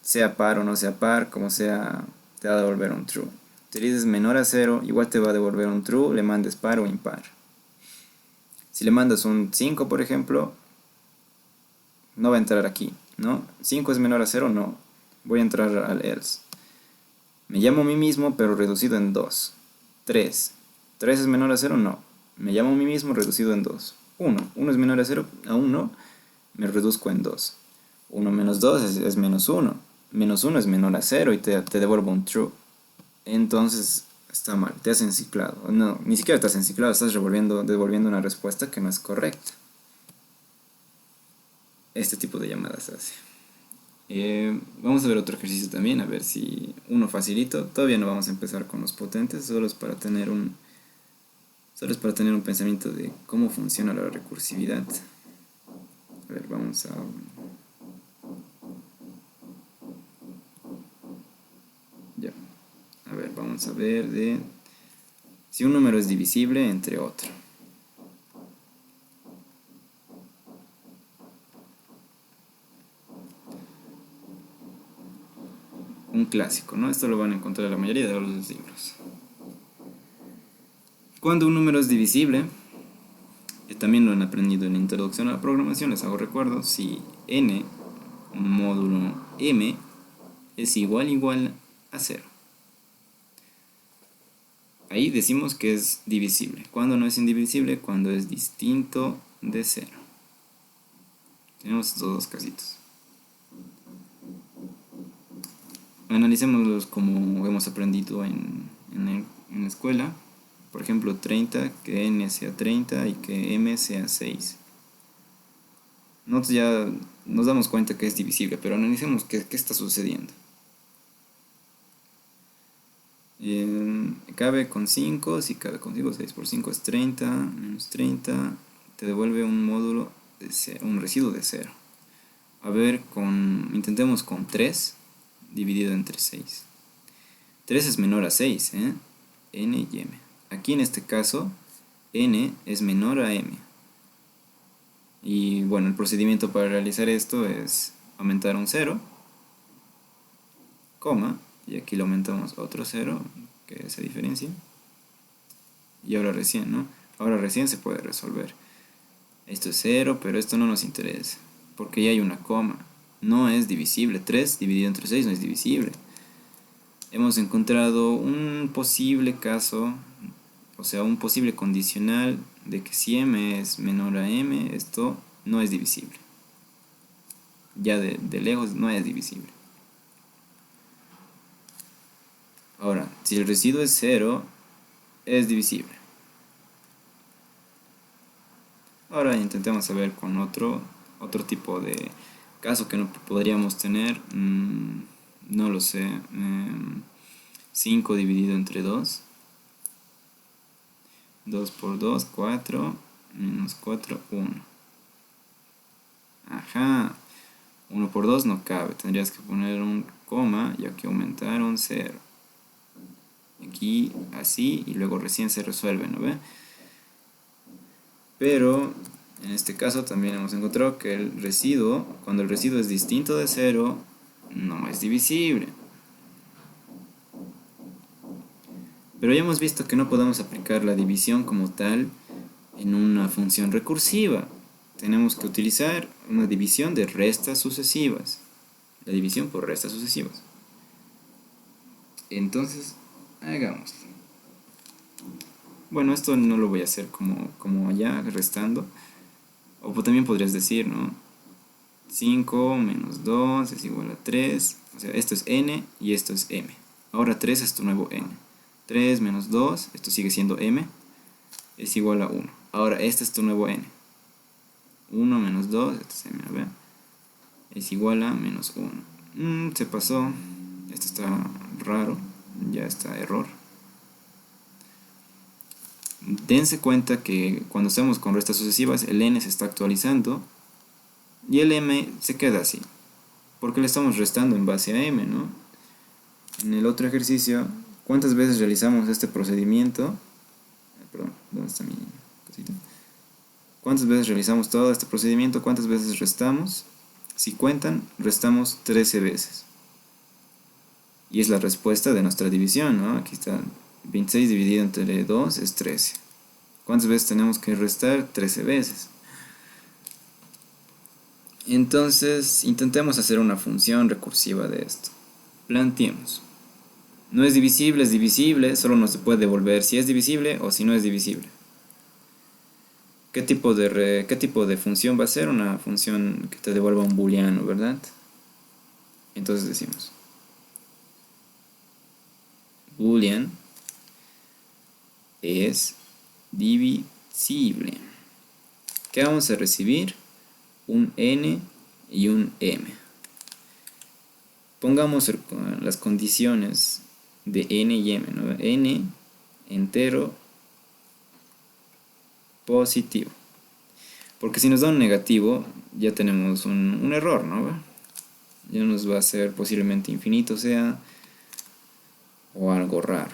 Sea par o no sea par, como sea, te va a devolver un true. Si le dices menor a 0, igual te va a devolver un true, le mandes par o impar. Si le mandas un 5, por ejemplo, no va a entrar aquí, ¿no? 5 es menor a 0, no. Voy a entrar al else. Me llamo a mí mismo, pero reducido en 2. 3. 3 es menor a 0, no. Me llamo a mí mismo reducido en 2. 1. 1 es menor a 0, aún no. Me reduzco en 2. 1 menos 2 es menos 1. Menos 1 es menor a 0 y te devuelvo un true. Entonces está mal, te has enciclado. No, ni siquiera te has enciclado, estás devolviendo una respuesta que no es correcta. Este tipo de llamadas hace. Vamos a ver otro ejercicio también, a ver si uno facilito. Todavía no vamos a empezar con los potentes, solo es para tener un pensamiento de cómo funciona la recursividad. A ver, vamos a... Ya. A ver, vamos a ver de si un número es divisible entre otro. Un clásico, ¿no? Esto lo van a encontrar en la mayoría de los libros. Cuando un número es divisible, también lo han aprendido en la introducción a la programación, les hago recuerdo, si n módulo m es igual a 0. Ahí decimos que es divisible. ¿Cuándo no es indivisible? Cuando es distinto de 0. Tenemos estos dos casitos. Analicémoslos como hemos aprendido en la escuela. Por ejemplo, 30, que n sea 30 y que m sea 6. Nosotros ya nos damos cuenta que es divisible, pero analicemos qué está sucediendo. Cabe con 5, si cabe con 5, 6 por 5 es 30, menos 30, te devuelve un módulo de 0, un residuo de 0. A ver, intentemos con 3 dividido entre 6. 3 es menor a 6, n y m. Aquí en este caso, n es menor a m. Y bueno, el procedimiento para realizar esto es aumentar un 0, coma, y aquí le aumentamos otro 0, que se diferencia. Y ahora recién, ¿no? Ahora recién se puede resolver. Esto es 0, pero esto no nos interesa, porque ya hay una coma. No es divisible. 3 dividido entre 6 no es divisible. Hemos encontrado un posible caso, o sea, un posible condicional de que si m es menor a m, esto no es divisible. Ya de lejos no es divisible. Ahora, si el residuo es 0, es divisible. Ahora intentemos saber con otro tipo de caso que no podríamos tener. No lo sé. 5 dividido entre 2. 2 por 2, 4. Menos 4, 1. Ajá. 1 por 2 no cabe. Tendrías que poner un coma y aquí aumentar un 0. Aquí así y luego recién se resuelve, ¿no ve? Pero en este caso también hemos encontrado que el residuo, cuando el residuo es distinto de 0, no es divisible. Pero ya hemos visto que no podemos aplicar la división como tal en una función recursiva. Tenemos que utilizar una división de restas sucesivas. La división por restas sucesivas. Entonces, hagámoslo. Bueno, esto no lo voy a hacer como allá, restando. O también podrías decir, ¿no? 5 menos 2 es igual a 3. O sea, esto es n y esto es m. Ahora 3 es tu nuevo n. 3 menos 2, esto sigue siendo m, es igual a 1. Ahora este es tu nuevo n. 1 menos 2, esto es m, ¿ve? Es igual a menos 1. Se pasó. Esto está raro. Ya está error. Dense cuenta que cuando estamos con restas sucesivas, el n se está actualizando y el m se queda así, porque le estamos restando en base a m, ¿no? En el otro ejercicio, ¿cuántas veces realizamos este procedimiento? Perdón, ¿dónde está mi cosita? ¿Cuántas veces realizamos todo este procedimiento? ¿Cuántas veces restamos? Si cuentan, restamos 13 veces. Y es la respuesta de nuestra división, ¿no? Aquí está 26 dividido entre 2 es 13. ¿Cuántas veces tenemos que restar? 13 veces. Entonces, intentemos hacer una función recursiva de esto. Planteemos. No es divisible, solo nos puede devolver si es divisible o si no es divisible. ¿Qué tipo de función va a ser? Una función que te devuelva un booleano, ¿verdad? Entonces decimos boolean es divisible. ¿Qué vamos a recibir? Un n y un m. Pongamos las condiciones de n y m, ¿no? N entero positivo, porque si nos da un negativo ya tenemos un error, ¿no? Ya nos va a ser posiblemente infinito, sea, o algo raro.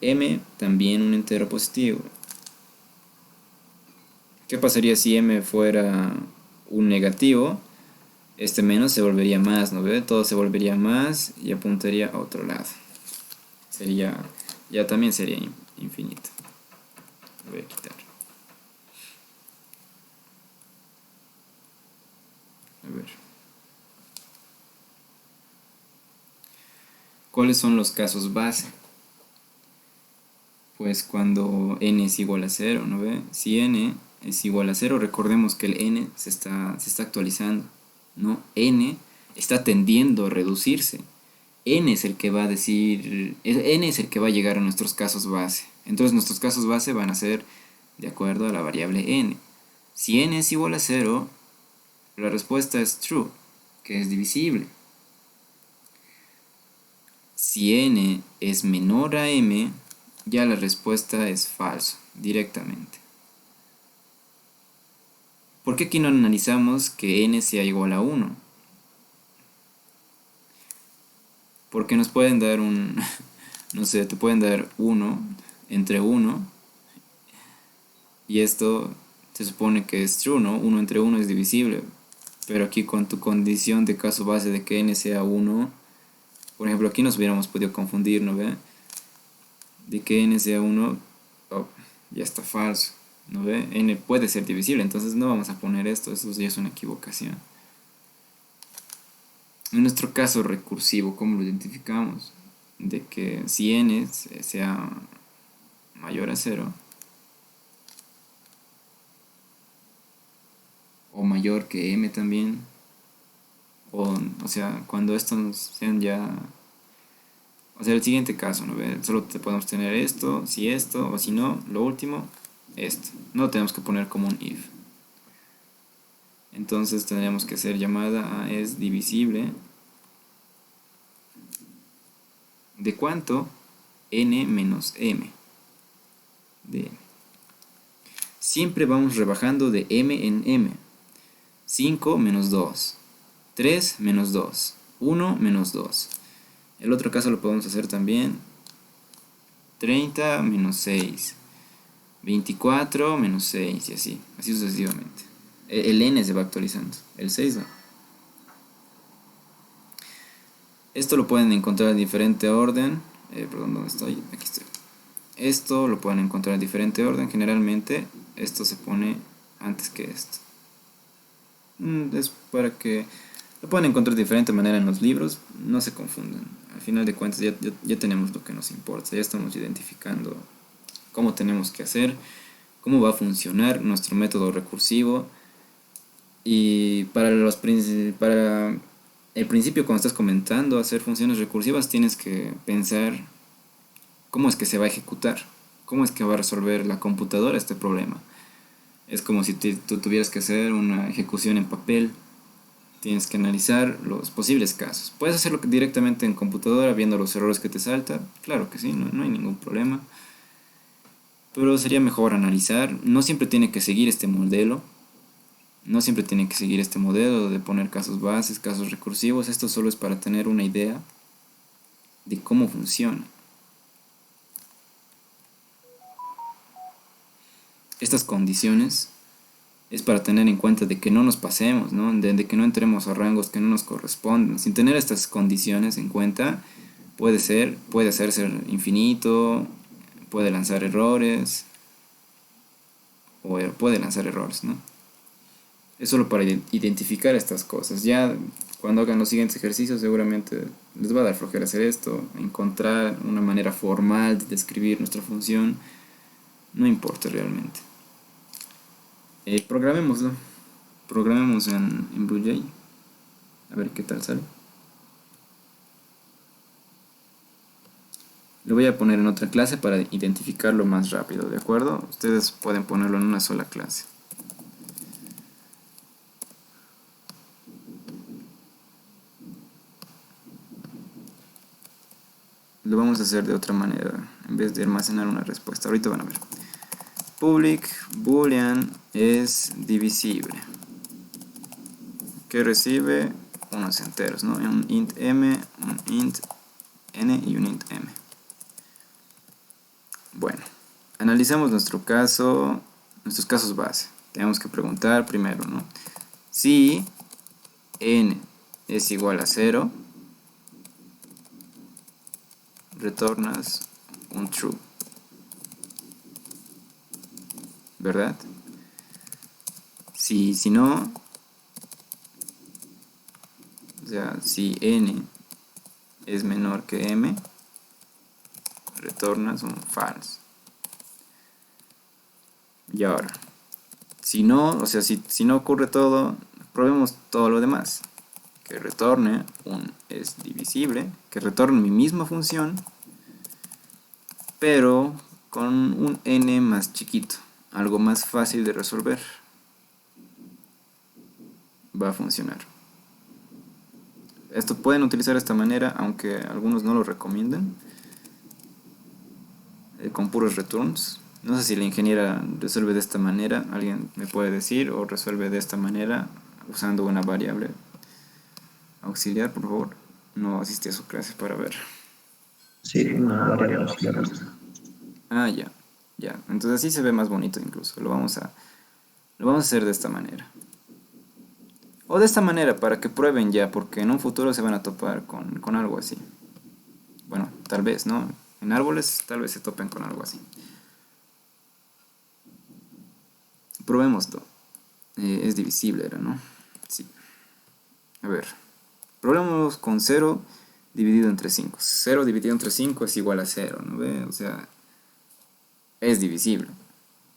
M también un entero positivo. ¿Qué pasaría si m fuera un negativo? Este menos se volvería más, ¿no ve? Todo se volvería más y apuntaría a otro lado. Ya también sería infinito. Lo voy a quitar. A ver. ¿Cuáles son los casos base? Pues cuando n es igual a 0, ¿no ve? Si n es igual a 0, recordemos que el n se está actualizando, ¿no? N está tendiendo a reducirse. N es el que va a decir, n es el que va a llegar a nuestros casos base. Entonces nuestros casos base van a ser de acuerdo a la variable n. Si n es igual a 0, la respuesta es true, que es divisible. Si n es menor a m, ya la respuesta es falso, directamente. ¿Por qué aquí no analizamos que n sea igual a 1? Porque nos pueden dar no sé, te pueden dar 1 entre 1, y esto se supone que es true, ¿no? 1 entre 1 es divisible, pero aquí con tu condición de caso base de que n sea 1, por ejemplo, aquí nos hubiéramos podido confundir, ¿no ve? De que n sea 1, oh, ya está falso. ¿no ve? N puede ser divisible, entonces no vamos a poner esto, eso ya es una equivocación. En nuestro caso recursivo, ¿cómo lo identificamos? De que si n sea mayor a 0 o mayor que m también, o sea, cuando estos sean ya, o sea, el siguiente caso, ¿no ve? Solo te podemos tener esto, o si no, lo último, esto. No lo tenemos que poner como un if. Entonces tendríamos que hacer llamada a es divisible de cuánto, n menos m de m. Siempre vamos rebajando de m en m. 5 menos 2, 3 menos 2, 1 menos 2. El otro caso lo podemos hacer también. 30 menos 6, 24 menos 6 y así sucesivamente. El n se va actualizando, el 6 no. Esto lo pueden encontrar en diferente orden. Perdón, ¿dónde estoy? Aquí estoy. Esto lo pueden encontrar en diferente orden. Generalmente esto se pone antes que esto. Es para que lo pueden encontrar de diferente manera en los libros. No se confundan. Al final de cuentas ya tenemos lo que nos importa. Ya estamos identificando cómo tenemos que hacer, cómo va a funcionar nuestro método recursivo. Y para el principio, cuando estás comentando hacer funciones recursivas, tienes que pensar cómo es que se va a ejecutar, cómo es que va a resolver la computadora este problema. Es como si tú tuvieras que hacer una ejecución en papel. Tienes que analizar los posibles casos. Puedes hacerlo directamente en computadora viendo los errores que te salta. Claro que sí, no hay ningún problema. Pero sería mejor analizar. No siempre tiene que seguir este modelo. No siempre tiene que seguir este modelo de poner casos bases, casos recursivos. Esto solo es para tener una idea de cómo funciona. Estas condiciones es para tener en cuenta de que no nos pasemos, ¿no? De que no entremos a rangos que no nos corresponden. Sin tener estas condiciones en cuenta, puede hacerse infinito, puede lanzar errores, o puede lanzar errores, ¿no? Es solo para identificar estas cosas. Ya cuando hagan los siguientes ejercicios seguramente les va a dar flojera hacer esto, encontrar una manera formal de describir nuestra función. No importa realmente. Programémoslo. Programemos en BlueJ. A ver qué tal sale. Lo voy a poner en otra clase para identificarlo más rápido, ¿de acuerdo? Ustedes pueden ponerlo en una sola clase. Lo vamos a hacer de otra manera, en vez de almacenar una respuesta. Ahorita van a ver. Public boolean es divisible, que recibe unos enteros, ¿no? Un int m, un int n y un int m. Bueno, analizamos nuestros casos base. Tenemos que preguntar primero, ¿no? Si n es igual a 0, retornas un true, ¿verdad? Si no, o sea, si n es menor que m, retornas un false. Y ahora, si no, o sea, si no ocurre todo, probemos todo lo demás. Que retorne un es divisible, que retorne mi misma función, pero con un n más chiquito, algo más fácil de resolver. Va a funcionar. Esto pueden utilizar de esta manera, aunque algunos no lo recomiendan, con puros returns. No sé si la ingeniera resuelve de esta manera, alguien me puede decir, o resuelve de esta manera usando una variable auxiliar. Por favor, no asistí a su clase para ver. Sí, una variable auxiliar. Ah, ya. Entonces así se ve más bonito incluso. Lo vamos a hacer de esta manera. O de esta manera para que prueben ya, porque en un futuro se van a topar con algo así. Bueno, tal vez, ¿no? En árboles tal vez se topen con algo así. probémoslo. Es divisible, era, ¿no? Sí. A ver. Probemos con 0 dividido entre 5. 0 dividido entre 5 es igual a 0, ¿no ve? O sea, es divisible.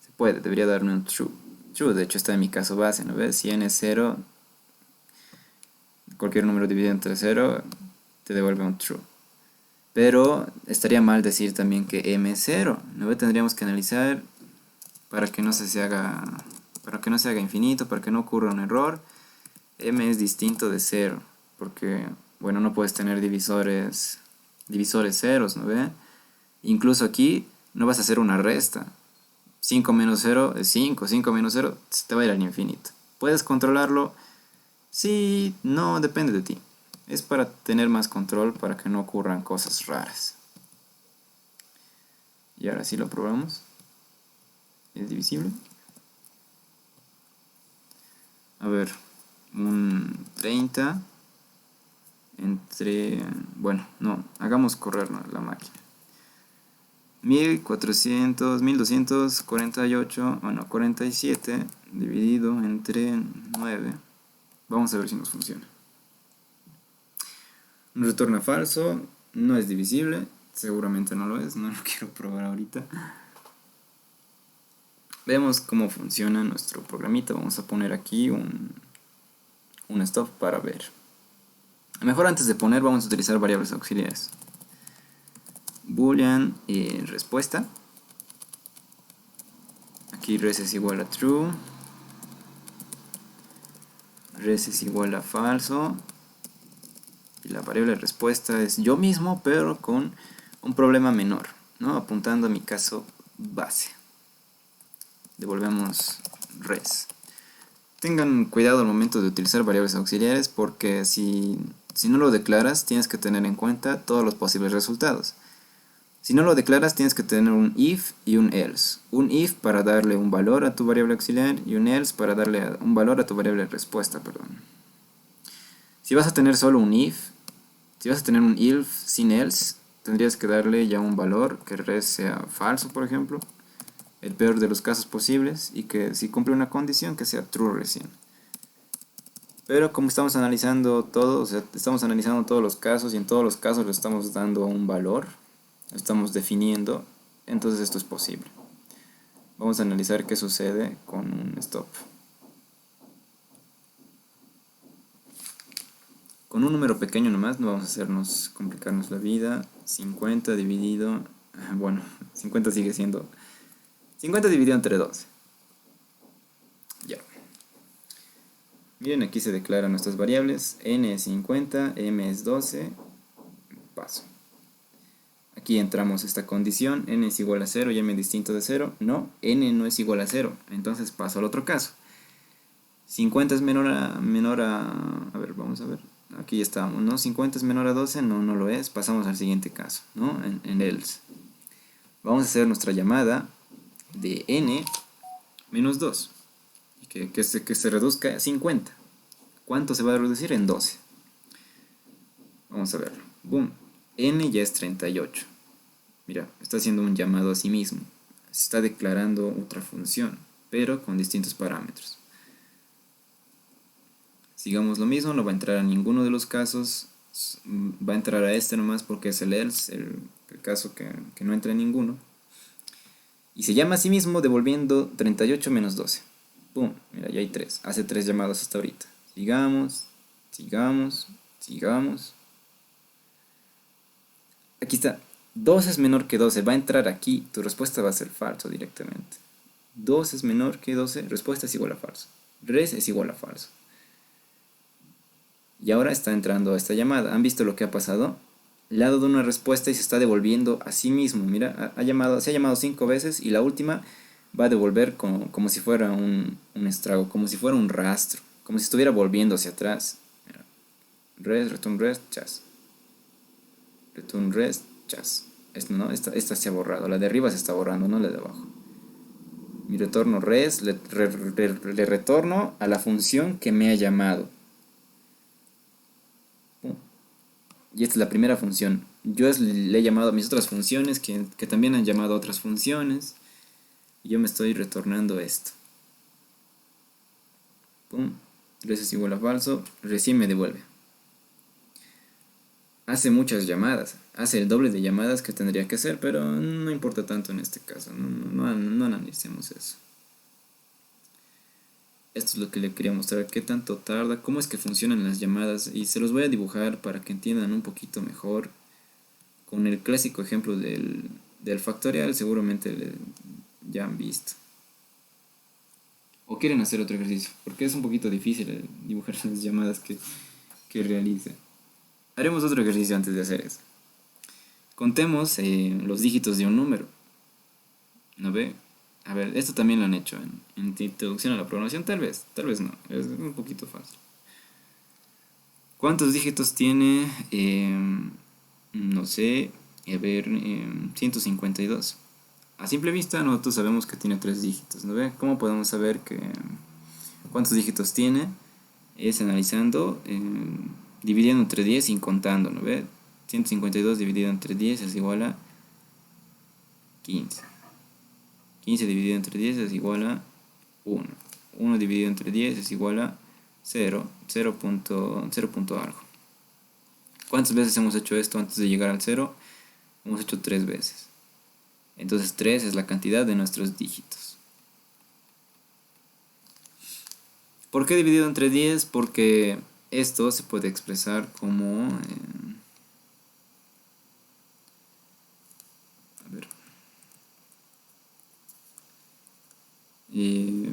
Se puede, debería darme un true. True, de hecho está en mi caso base, ¿no ves? Si n es 0, cualquier número dividido entre 0 te devuelve un true. Pero estaría mal decir también que m es 0, ¿no ves? Tendríamos que analizar para que no se haga infinito, para que no ocurra un error. M es distinto de 0, porque, bueno, no puedes tener divisores ceros, ¿no ve? Incluso aquí no vas a hacer una resta. 5 menos 0 es 5, 5 menos 0 se te va a ir al infinito. ¿Puedes controlarlo? Sí, no, depende de ti. Es para tener más control, para que no ocurran cosas raras. Y ahora sí lo probamos. ¿Es divisible? A ver, un 30 entre... Bueno, no, hagamos correr la máquina. 1248, bueno, 47 dividido entre 9. Vamos a ver si nos funciona. Un retorno falso, no es divisible, seguramente no lo es, no lo quiero probar ahorita. Vemos cómo funciona nuestro programita. Vamos a poner aquí un stop para ver. Mejor antes de poner vamos a utilizar variables auxiliares. Boolean y respuesta. Aquí res es igual a true. Res es igual a falso. Y la variable respuesta es yo mismo, pero con un problema menor, ¿no? Apuntando a mi caso base. Devolvemos res. Tengan cuidado al momento de utilizar variables auxiliares, porque si no lo declaras tienes que tener en cuenta todos los posibles resultados. Si no lo declaras tienes que tener un if y un else. Un if para darle un valor a tu variable auxiliar y un else para darle un valor a tu variable respuesta, perdón. Si vas a tener solo un if, si vas a tener un if sin else, tendrías que darle ya un valor que res sea falso, por ejemplo, el peor de los casos posibles, y que si cumple una condición que sea true recién. Pero como estamos analizando todo, o sea, estamos analizando todos los casos y en todos los casos le estamos dando un valor, lo estamos definiendo, entonces esto es posible. Vamos a analizar qué sucede con un stop. Con un número pequeño nomás, no vamos a complicarnos la vida. 50 dividido, bueno, 50 sigue siendo 50 dividido entre 12. Ya. Miren, aquí se declaran nuestras variables. N es 50, M es 12. Paso. Aquí entramos esta condición. N es igual a 0 y M es distinto de 0. No, N no es igual a 0. Entonces paso al otro caso. 50 es menor a... A ver, vamos a ver. Aquí ya estábamos, ¿no? 50 es menor a 12. No, no lo es. Pasamos al siguiente caso, ¿no? En else. Vamos a hacer nuestra llamada de n menos 2 y que se reduzca a 50. ¿Cuánto se va a reducir? En 12. Vamos a verlo. Boom. N ya es 38. Mira, está haciendo un llamado a sí mismo. Se está declarando otra función, pero con distintos parámetros. Sigamos lo mismo, no va a entrar a ninguno de los casos. Va a entrar a este nomás porque es el else, el caso que no entra en ninguno. Y se llama a sí mismo devolviendo 38 menos 12. Pum, mira, ya hay 3. Hace 3 llamados hasta ahorita. Sigamos, sigamos, sigamos. Aquí está. 2 es menor que 12. Va a entrar aquí. Tu respuesta va a ser falso directamente. 2 es menor que 12. Respuesta es igual a falso. Res es igual a falso. Y ahora está entrando a esta llamada. ¿Han visto lo que ha pasado? Le ha dado una respuesta y se está devolviendo a sí mismo. Mira, se ha llamado 5 veces y la última va a devolver como si fuera un estrago, como si fuera un rastro, como si estuviera volviendo hacia atrás. Mira. Res, return res, chas. Return res, chas. Esta se ha borrado. La de arriba se está borrando, no la de abajo. Mi retorno res, le retorno a la función que me ha llamado. Y esta es la primera función. Yo le he llamado a mis otras funciones que también han llamado a otras funciones. Y yo me estoy retornando esto. Pum. 3 es igual a falso. Recién me devuelve. Hace muchas llamadas. Hace el doble de llamadas que tendría que hacer, pero no importa tanto en este caso. No analicemos eso. Esto es lo que le quería mostrar. Qué tanto tarda. Cómo es que funcionan las llamadas. Y se los voy a dibujar para que entiendan un poquito mejor. Con el clásico ejemplo del factorial. Seguramente ya han visto. O quieren hacer otro ejercicio, porque es un poquito difícil dibujar las llamadas que realiza. Haremos otro ejercicio antes de hacer eso. Contemos los dígitos de un número. ¿No ve? A ver, esto también lo han hecho en introducción a la programación, tal vez no, es un poquito fácil. ¿Cuántos dígitos tiene? No sé, a ver, 152. A simple vista nosotros sabemos que tiene 3 dígitos, ¿no ve? ¿Cómo podemos saber cuántos dígitos tiene? Es analizando, dividiendo entre 10 y contando, ¿no ve? 152 dividido entre 10 es igual a 15. 15 dividido entre 10 es igual a 1. 1 dividido entre 10 es igual a 0, 0 punto algo. ¿Cuántas veces hemos hecho esto antes de llegar al 0? Hemos hecho 3 veces. Entonces 3 es la cantidad de nuestros dígitos. ¿Por qué dividido entre 10? Porque esto se puede expresar como...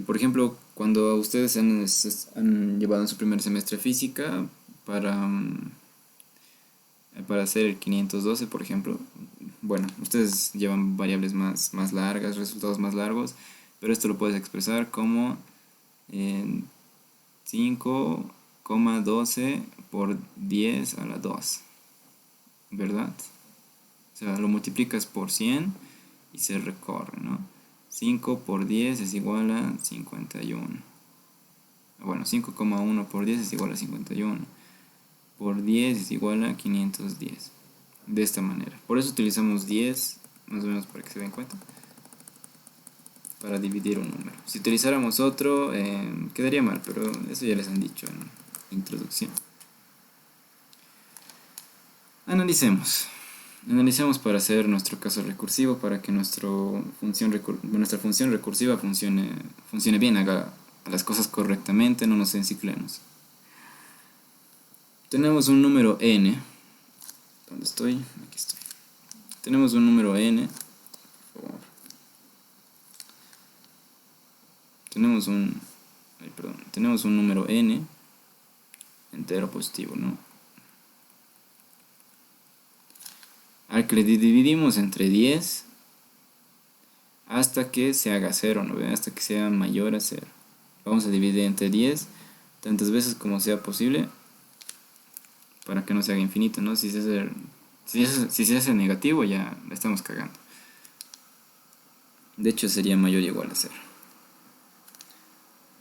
por ejemplo, cuando ustedes han llevado en su primer semestre física para hacer el 512, por ejemplo, bueno, ustedes llevan variables más largas, resultados más largos, pero esto lo puedes expresar como 5,12 por 10 a la 2, ¿verdad? O sea, lo multiplicas por 100 y se recorre, ¿no? 5 por 10 es igual a 51. Bueno, 5,1 por 10 es igual a 51. Por 10 es igual a 510. De esta manera. Por eso utilizamos 10, más o menos para que se den cuenta, para dividir un número. Si utilizáramos otro, quedaría mal, pero eso ya les han dicho en introducción. Analicemos para hacer nuestro caso recursivo, para que nuestra función recursiva funcione bien, haga las cosas correctamente, no nos enciclemos. Tenemos un número n. ¿Dónde estoy? Aquí estoy. Tenemos un número n. Por favor. Tenemos un número n entero positivo, ¿no? Al que le dividimos entre 10 hasta que se haga 0, ¿no? Hasta que sea mayor a 0. Vamos a dividir entre 10 tantas veces como sea posible para que no se haga infinito, ¿no? Si se hace negativo ya la estamos cagando. De hecho sería mayor o igual a 0.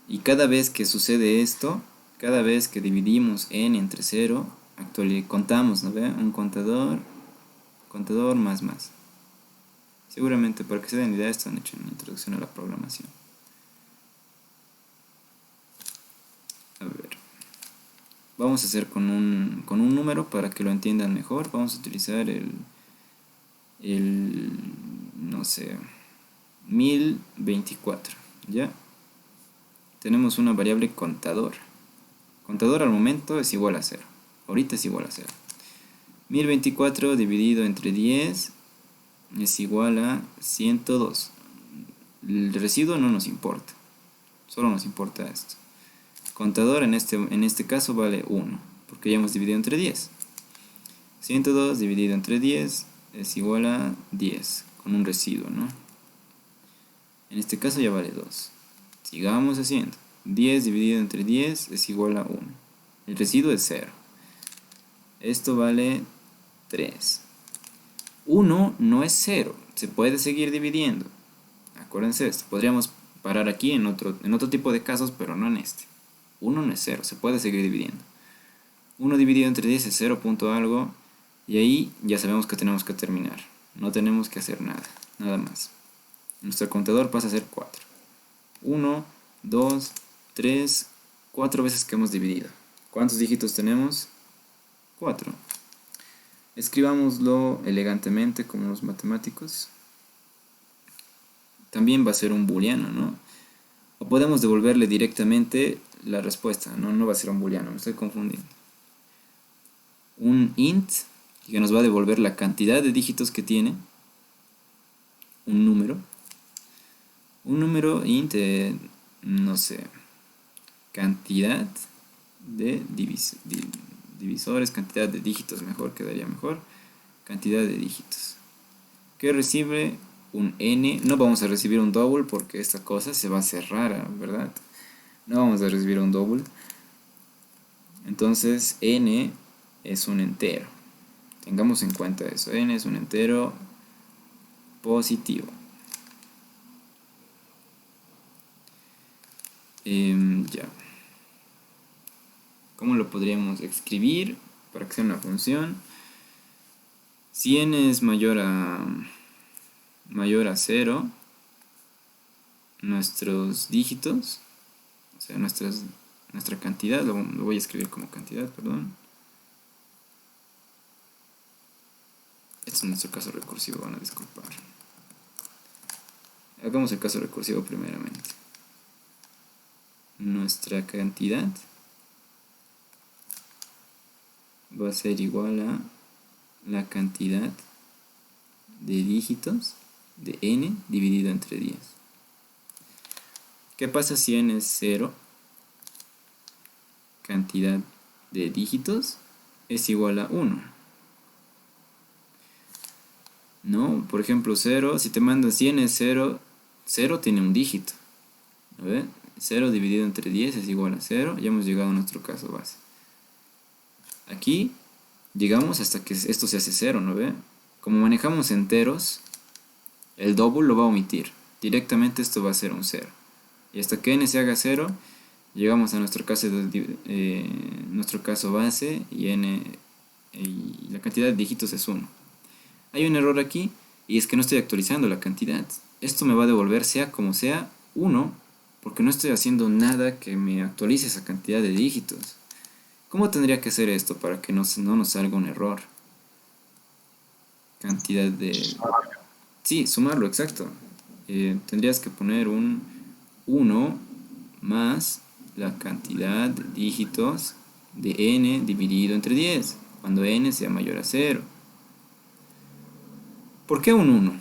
Y cada vez que sucede esto, cada vez que dividimos n entre 0, contamos, ¿no? Un contador más. Seguramente para que se den idea esto han hecho una introducción a la programación. A ver, vamos a hacer con un número para que lo entiendan mejor. Vamos a utilizar no sé, 1024, ¿ya? Tenemos una variable contador. Contador al momento es igual a 0. Ahorita es igual a 0. 1024 dividido entre 10 es igual a 102. El residuo no nos importa. Solo nos importa esto. Contador en este caso vale 1, porque ya hemos dividido entre 10. 102 dividido entre 10 es igual a 10, con un residuo, ¿no? En este caso ya vale 2. Sigamos haciendo. 10 dividido entre 10 es igual a 1. El residuo es 0. Esto vale 3. 1 no es 0. Se puede seguir dividiendo. Acuérdense de esto. Podríamos parar aquí en otro tipo de casos, pero no en este. 1 no es 0. Se puede seguir dividiendo. 1 dividido entre 10 es 0 punto algo. Y ahí ya sabemos que tenemos que terminar. No tenemos que hacer nada más. Nuestro contador pasa a ser 4. 1, 2, 3, 4 veces que hemos dividido. ¿Cuántos dígitos tenemos? 4. Escribámoslo elegantemente como los matemáticos. También va a ser un booleano, ¿no? O podemos devolverle directamente la respuesta. No va a ser un booleano, me estoy confundiendo. Un int que nos va a devolver la cantidad de dígitos que tiene. Un número. Un número int, no sé, cantidad de divisores, cantidad de dígitos, mejor, quedaría mejor. Cantidad de dígitos. Que recibe un n. No vamos a recibir un double porque esta cosa se va a hacer rara, ¿verdad? No vamos a recibir un double. Entonces n es un entero. Tengamos en cuenta eso. N es un entero positivo. Ya. ¿Cómo lo podríamos escribir para que sea una función? Si n es mayor a 0, nuestros dígitos, o sea, nuestra cantidad, lo voy a escribir como cantidad, perdón. Este es nuestro caso recursivo, van a disculpar. Hagamos el caso recursivo primeramente. Nuestra cantidad va a ser igual a la cantidad de dígitos de n dividido entre 10. ¿Qué pasa si n es 0? Cantidad de dígitos es igual a 1. No, por ejemplo 0, si te mando si n es 0, 0 tiene un dígito. A ver, 0 dividido entre 10 es igual a 0. Ya hemos llegado a nuestro caso base. Aquí llegamos hasta que esto se hace 0, ¿no ve? Como manejamos enteros, el double lo va a omitir. Directamente esto va a ser un 0. Y hasta que n se haga 0, llegamos a nuestro caso base y la cantidad de dígitos es 1. Hay un error aquí y es que no estoy actualizando la cantidad. Esto me va a devolver sea como sea 1 porque no estoy haciendo nada que me actualice esa cantidad de dígitos. ¿Cómo tendría que hacer esto para que no nos salga un error? Cantidad de... Sí, sumarlo, exacto. Tendrías que poner un 1 más la cantidad de dígitos de n dividido entre 10, cuando n sea mayor a 0. ¿Por qué un 1?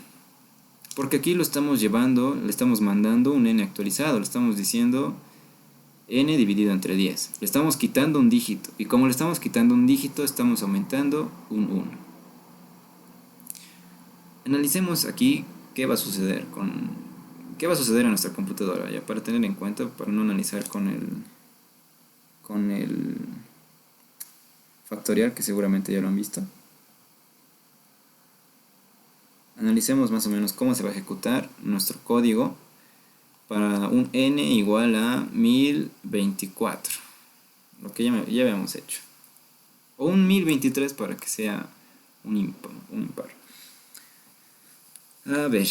Porque aquí lo estamos llevando, le estamos mandando un n actualizado, le estamos diciendo n dividido entre 10. Le estamos quitando un dígito, y como le estamos quitando un dígito, estamos aumentando un 1. Analicemos aquí qué va a suceder a nuestra computadora, ya para tener en cuenta, para no analizar con el factorial, que seguramente ya lo han visto. Analicemos más o menos cómo se va a ejecutar nuestro código para un n igual a 1024, lo que ya habíamos hecho, o un 1023 para que sea un impar. A ver,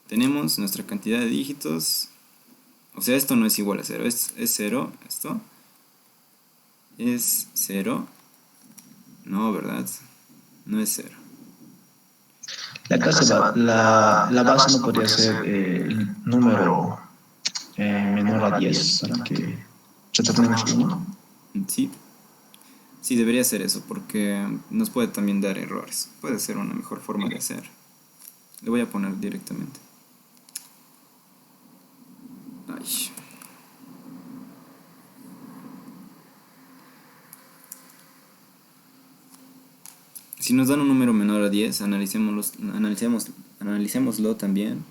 tenemos nuestra cantidad de dígitos, o sea, esto no es igual a 0, es 0, esto es 0, no, ¿verdad? No es 0. La base no podría ser el número menor a 10 para que retornemos 1. Sí. Sí, debería ser eso, porque nos puede también dar errores. Puede ser una mejor forma de hacer. Le voy a poner directamente. Ay. Si nos dan un número menor a 10, analicémoslo también.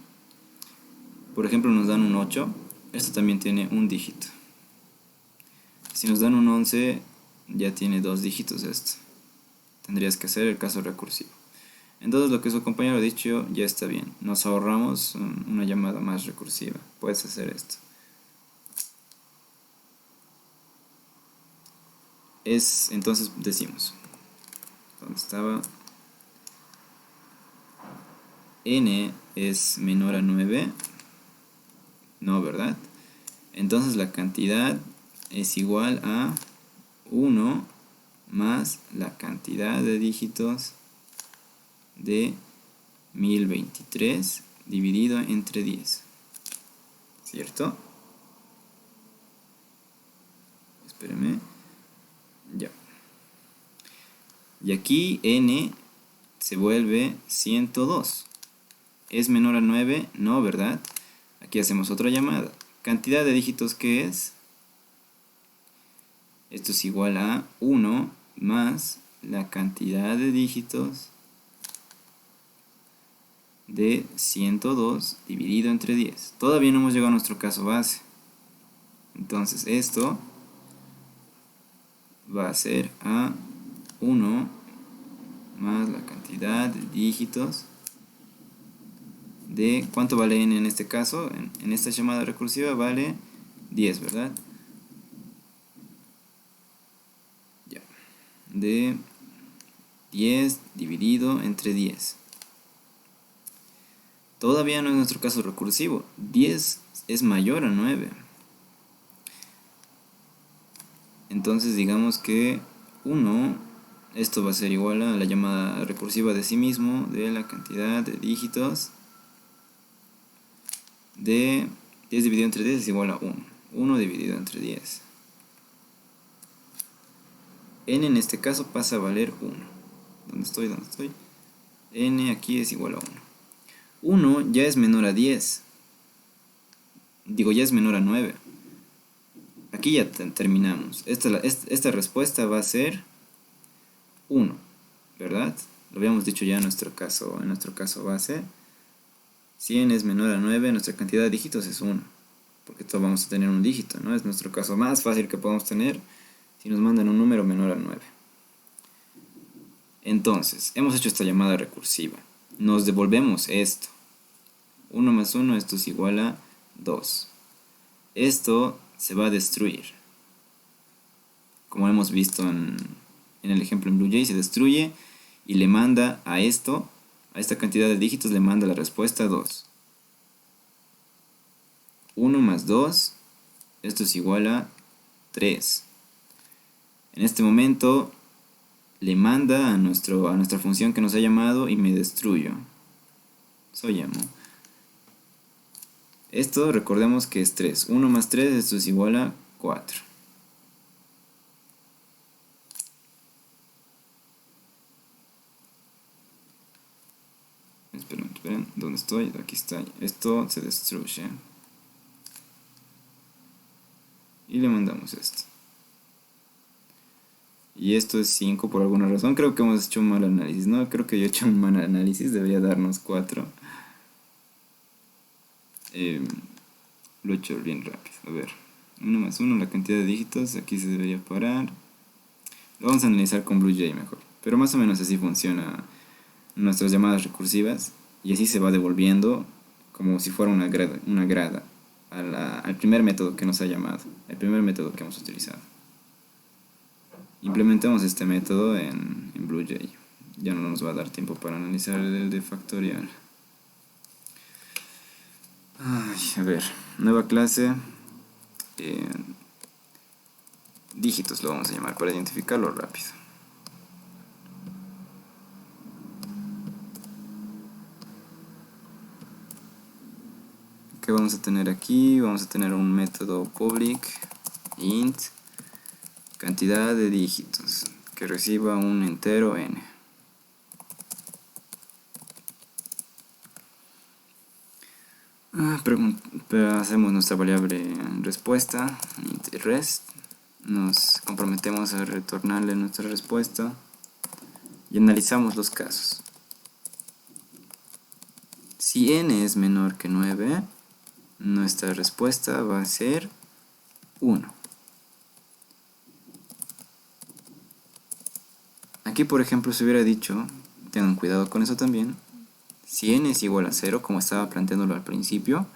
Por ejemplo, nos dan un 8. Esto también tiene un dígito. Si nos dan un 11, ya tiene 2 dígitos esto. Tendrías que hacer el caso recursivo. Entonces lo que su compañero ha dicho ya está bien. Nos ahorramos una llamada más recursiva. Puedes hacer esto. Entonces decimos, ¿dónde estaba? N es menor a 9. No, ¿verdad? Entonces la cantidad es igual a 1 más la cantidad de dígitos de 1023 dividido entre 10. ¿Cierto? Espérenme. Ya. Y aquí n se vuelve 102. ¿Es menor a 9? No, ¿verdad? Aquí hacemos otra llamada. ¿Cantidad de dígitos qué es? Esto es igual a 1 más la cantidad de dígitos de 102 dividido entre 10. Todavía no hemos llegado a nuestro caso base. Entonces esto va a ser a 1 más la cantidad de dígitos de... ¿Cuánto vale n en este caso? En esta llamada recursiva vale 10, ¿verdad? Ya. De 10 dividido entre 10. Todavía no es nuestro caso recursivo. 10 es mayor a 9. Entonces digamos que 1, esto va a ser igual a la llamada recursiva de sí mismo de la cantidad de dígitos de 10 dividido entre 10 es igual a 1. 1 dividido entre 10. N en este caso pasa a valer 1. ¿Dónde estoy? ¿Dónde estoy? N aquí es igual a 1. 1 ya es menor a 10. Digo, ya es menor a 9. Aquí ya terminamos. Esta respuesta va a ser 1, ¿verdad? Lo habíamos dicho ya en nuestro caso base. Si n es menor a 9, nuestra cantidad de dígitos es 1. Porque todos vamos a tener un dígito, ¿no? Es nuestro caso más fácil que podemos tener si nos mandan un número menor a 9. Entonces, hemos hecho esta llamada recursiva. Nos devolvemos esto. 1 más 1, esto es igual a 2. Esto se va a destruir. Como hemos visto en el ejemplo en BlueJ, se destruye y le manda a esto, a esta cantidad de dígitos, le manda la respuesta 2. 1 más 2, esto es igual a 3. En este momento le manda a nuestra función que nos ha llamado y me destruyo. Eso llamo. Esto recordemos que es 3. 1 más 3, esto es igual a 4. Esperen, ¿dónde estoy? Aquí está. Esto se destruye. Y le mandamos esto. Y esto es 5 por alguna razón. Creo que hemos hecho un mal análisis, ¿no? Creo que yo he hecho un mal análisis. Debería darnos 4. Lo he hecho bien rápido. A ver. 1 más 1, la cantidad de dígitos. Aquí se debería parar. Lo vamos a analizar con BlueJ mejor. Pero más o menos así funciona nuestras llamadas recursivas. Y así se va devolviendo como si fuera una grada al primer método que nos ha llamado. El primer método que hemos utilizado. Implementemos este método en BlueJ. Ya no nos va a dar tiempo para analizar el de factorial. A ver, nueva clase. Dígitos lo vamos a llamar para identificarlo rápido. ¿Qué vamos a tener aquí? Vamos a tener un método public int cantidad de dígitos que reciba un entero n. Hacemos nuestra variable respuesta int rest. Nos comprometemos a retornarle nuestra respuesta y analizamos los casos. Si n es menor que 9, nuestra respuesta va a ser 1. Aquí, por ejemplo, se hubiera dicho, tengan cuidado con eso también, si n es igual a 0, como estaba planteándolo al principio,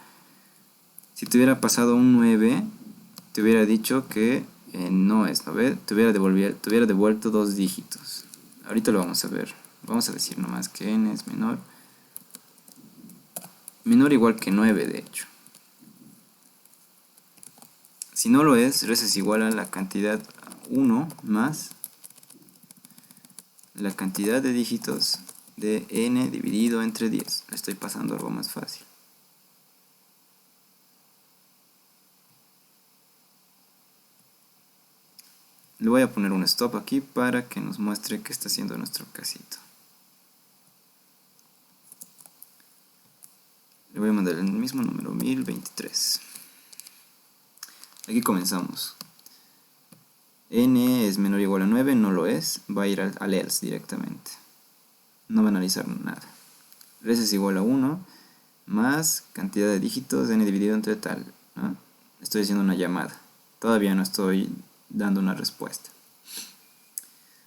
si te hubiera pasado un 9, te hubiera dicho que no es, ¿no ves? Te hubiera devuelto 2 dígitos. Ahorita lo vamos a ver. Vamos a decir nomás que n es menor o igual que 9, de hecho. Si no lo es, res es igual a la cantidad 1 más la cantidad de dígitos de n dividido entre 10. Le estoy pasando algo más fácil. Le voy a poner un stop aquí para que nos muestre qué está haciendo nuestro casito. Le voy a mandar el mismo número, 1023. Aquí comenzamos. N es menor o igual a 9, no lo es, va a ir al else directamente. No va a analizar nada. Res es igual a 1 más cantidad de dígitos n dividido entre tal, ¿no? Estoy haciendo una llamada. Todavía no estoy dando una respuesta.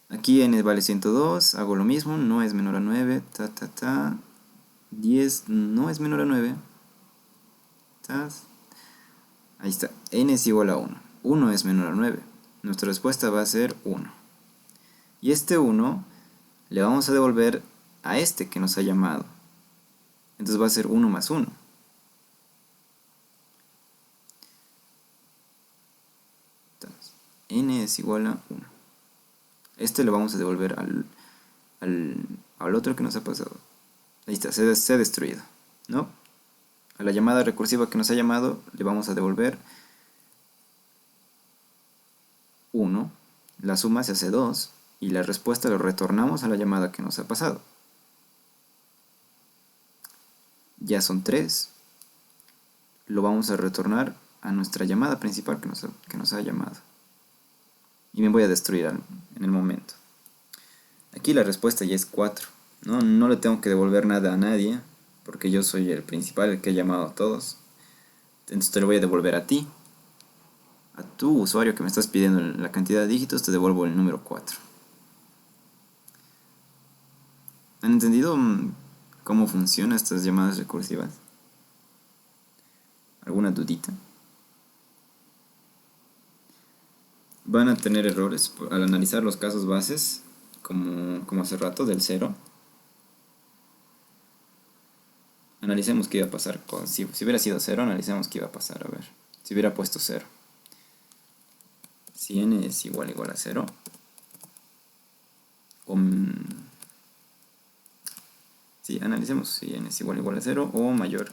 Aquí n vale 102, hago lo mismo, no es menor a 9, 10 no es menor a 9. Ahí está, n es igual a 1. 1 es menor a 9. Nuestra respuesta va a ser 1. Y este 1 le vamos a devolver a este que nos ha llamado. Entonces va a ser 1 más 1. Entonces, n es igual a 1. Este le vamos a devolver al otro que nos ha pasado. Ahí está, se ha destruido, ¿no? A la llamada recursiva que nos ha llamado le vamos a devolver 1. La suma se hace 2 y la respuesta lo retornamos a la llamada que nos ha pasado. Ya son 3. Lo vamos a retornar a nuestra llamada principal que nos ha llamado. Y me voy a destruir en el momento. Aquí la respuesta ya es 4. No le tengo que devolver nada a nadie, porque yo soy el principal, el que ha llamado a todos. Entonces te lo voy a devolver a ti. A tu usuario que me estás pidiendo la cantidad de dígitos, te devuelvo el número 4. ¿Han entendido cómo funcionan estas llamadas recursivas? ¿Alguna dudita? Van a tener errores al analizar los casos bases, como hace rato, del 0. Analicemos qué iba a pasar. Si hubiera sido 0, analicemos qué iba a pasar. A ver, si hubiera puesto 0. Si n es igual a 0, sí, analicemos si n es igual a 0 o menor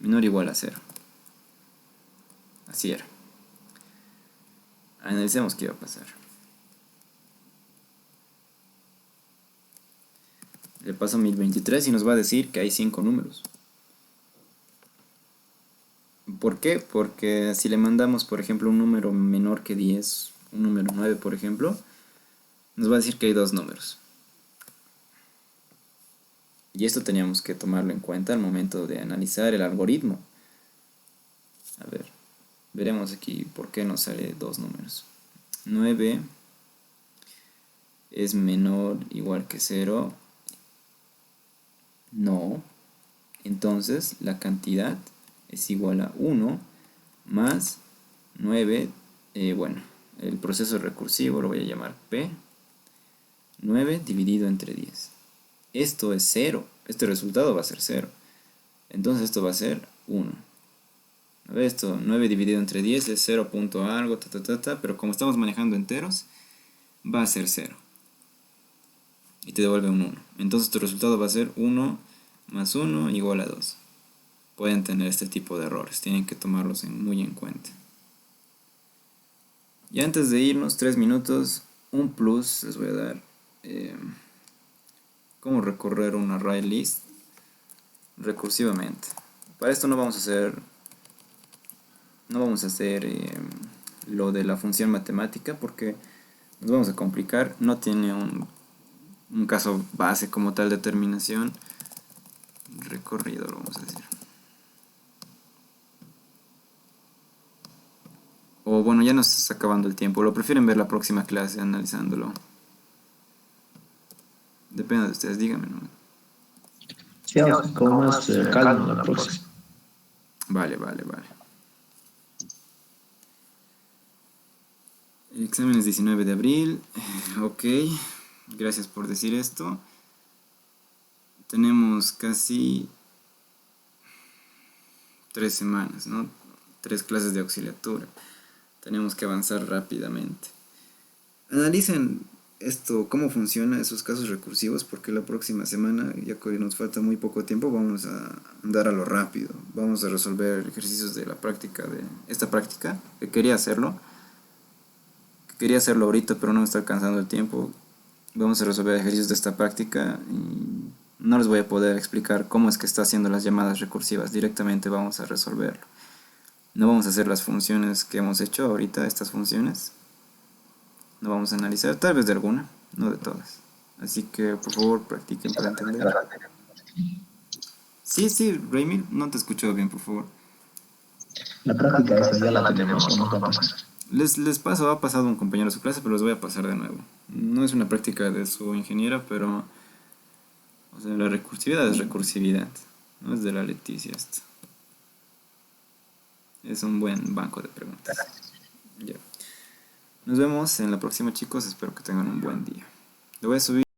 o igual a 0. Así era. Analicemos qué iba a pasar. Le paso 1023 y nos va a decir que hay 5 números. ¿Por qué? Porque si le mandamos, por ejemplo, un número menor que 10, un número 9, por ejemplo, nos va a decir que hay 2 números. Y esto teníamos que tomarlo en cuenta al momento de analizar el algoritmo. A ver, veremos aquí por qué nos sale 2 números. 9 es menor o igual que 0. No. Entonces la cantidad es igual a 1 más 9. Bueno, el proceso recursivo lo voy a llamar P. 9 dividido entre 10. Esto es 0. Este resultado va a ser 0. Entonces esto va a ser 1. A ver, esto 9 dividido entre 10 es 0 punto algo, pero como estamos manejando enteros, va a ser 0. Y te devuelve un 1. Entonces tu resultado va a ser 1 más 1 igual a 2. Pueden tener este tipo de errores, tienen que tomarlos muy en cuenta. Y antes de irnos, 3 minutos, un plus les voy a dar. Cómo recorrer un array list recursivamente. Para esto no vamos a hacer lo de la función matemática porque nos vamos a complicar. No tiene un caso base como tal de determinación. Recorrido lo vamos a decir. O bueno, ya nos está acabando el tiempo. ¿Lo prefieren ver la próxima clase analizándolo? Depende de ustedes, díganme, ¿no? Sí, con más calma la próxima. Vale. El examen es 19 de abril. Ok, gracias por decir esto. Tenemos casi 3 semanas, ¿no? 3 clases de auxiliatura. Tenemos que avanzar rápidamente. Analicen esto, cómo funciona esos casos recursivos, porque la próxima semana, ya que hoy nos falta muy poco tiempo, vamos a andar a lo rápido. Vamos a resolver ejercicios de la práctica, de esta práctica, que quería hacerlo ahorita, pero no me está alcanzando el tiempo. Vamos a resolver ejercicios de esta práctica y no les voy a poder explicar cómo es que está haciendo las llamadas recursivas. Directamente vamos a resolverlo. No vamos a hacer las funciones que hemos hecho ahorita, estas funciones. No vamos a analizar, tal vez de alguna, no de todas. Así que, por favor, practiquen para entender. Sí, Raymil, no te escucho bien, por favor. La práctica esa ya la tenemos o nos va a pasar. Ha pasado un compañero de su clase, pero les voy a pasar de nuevo. No es una práctica de su ingeniera, pero... O sea, la recursividad es recursividad. No es de la Leticia esto. Es un buen banco de preguntas. Ya. Nos vemos en la próxima, chicos. Espero que tengan un buen día. Lo voy a subir.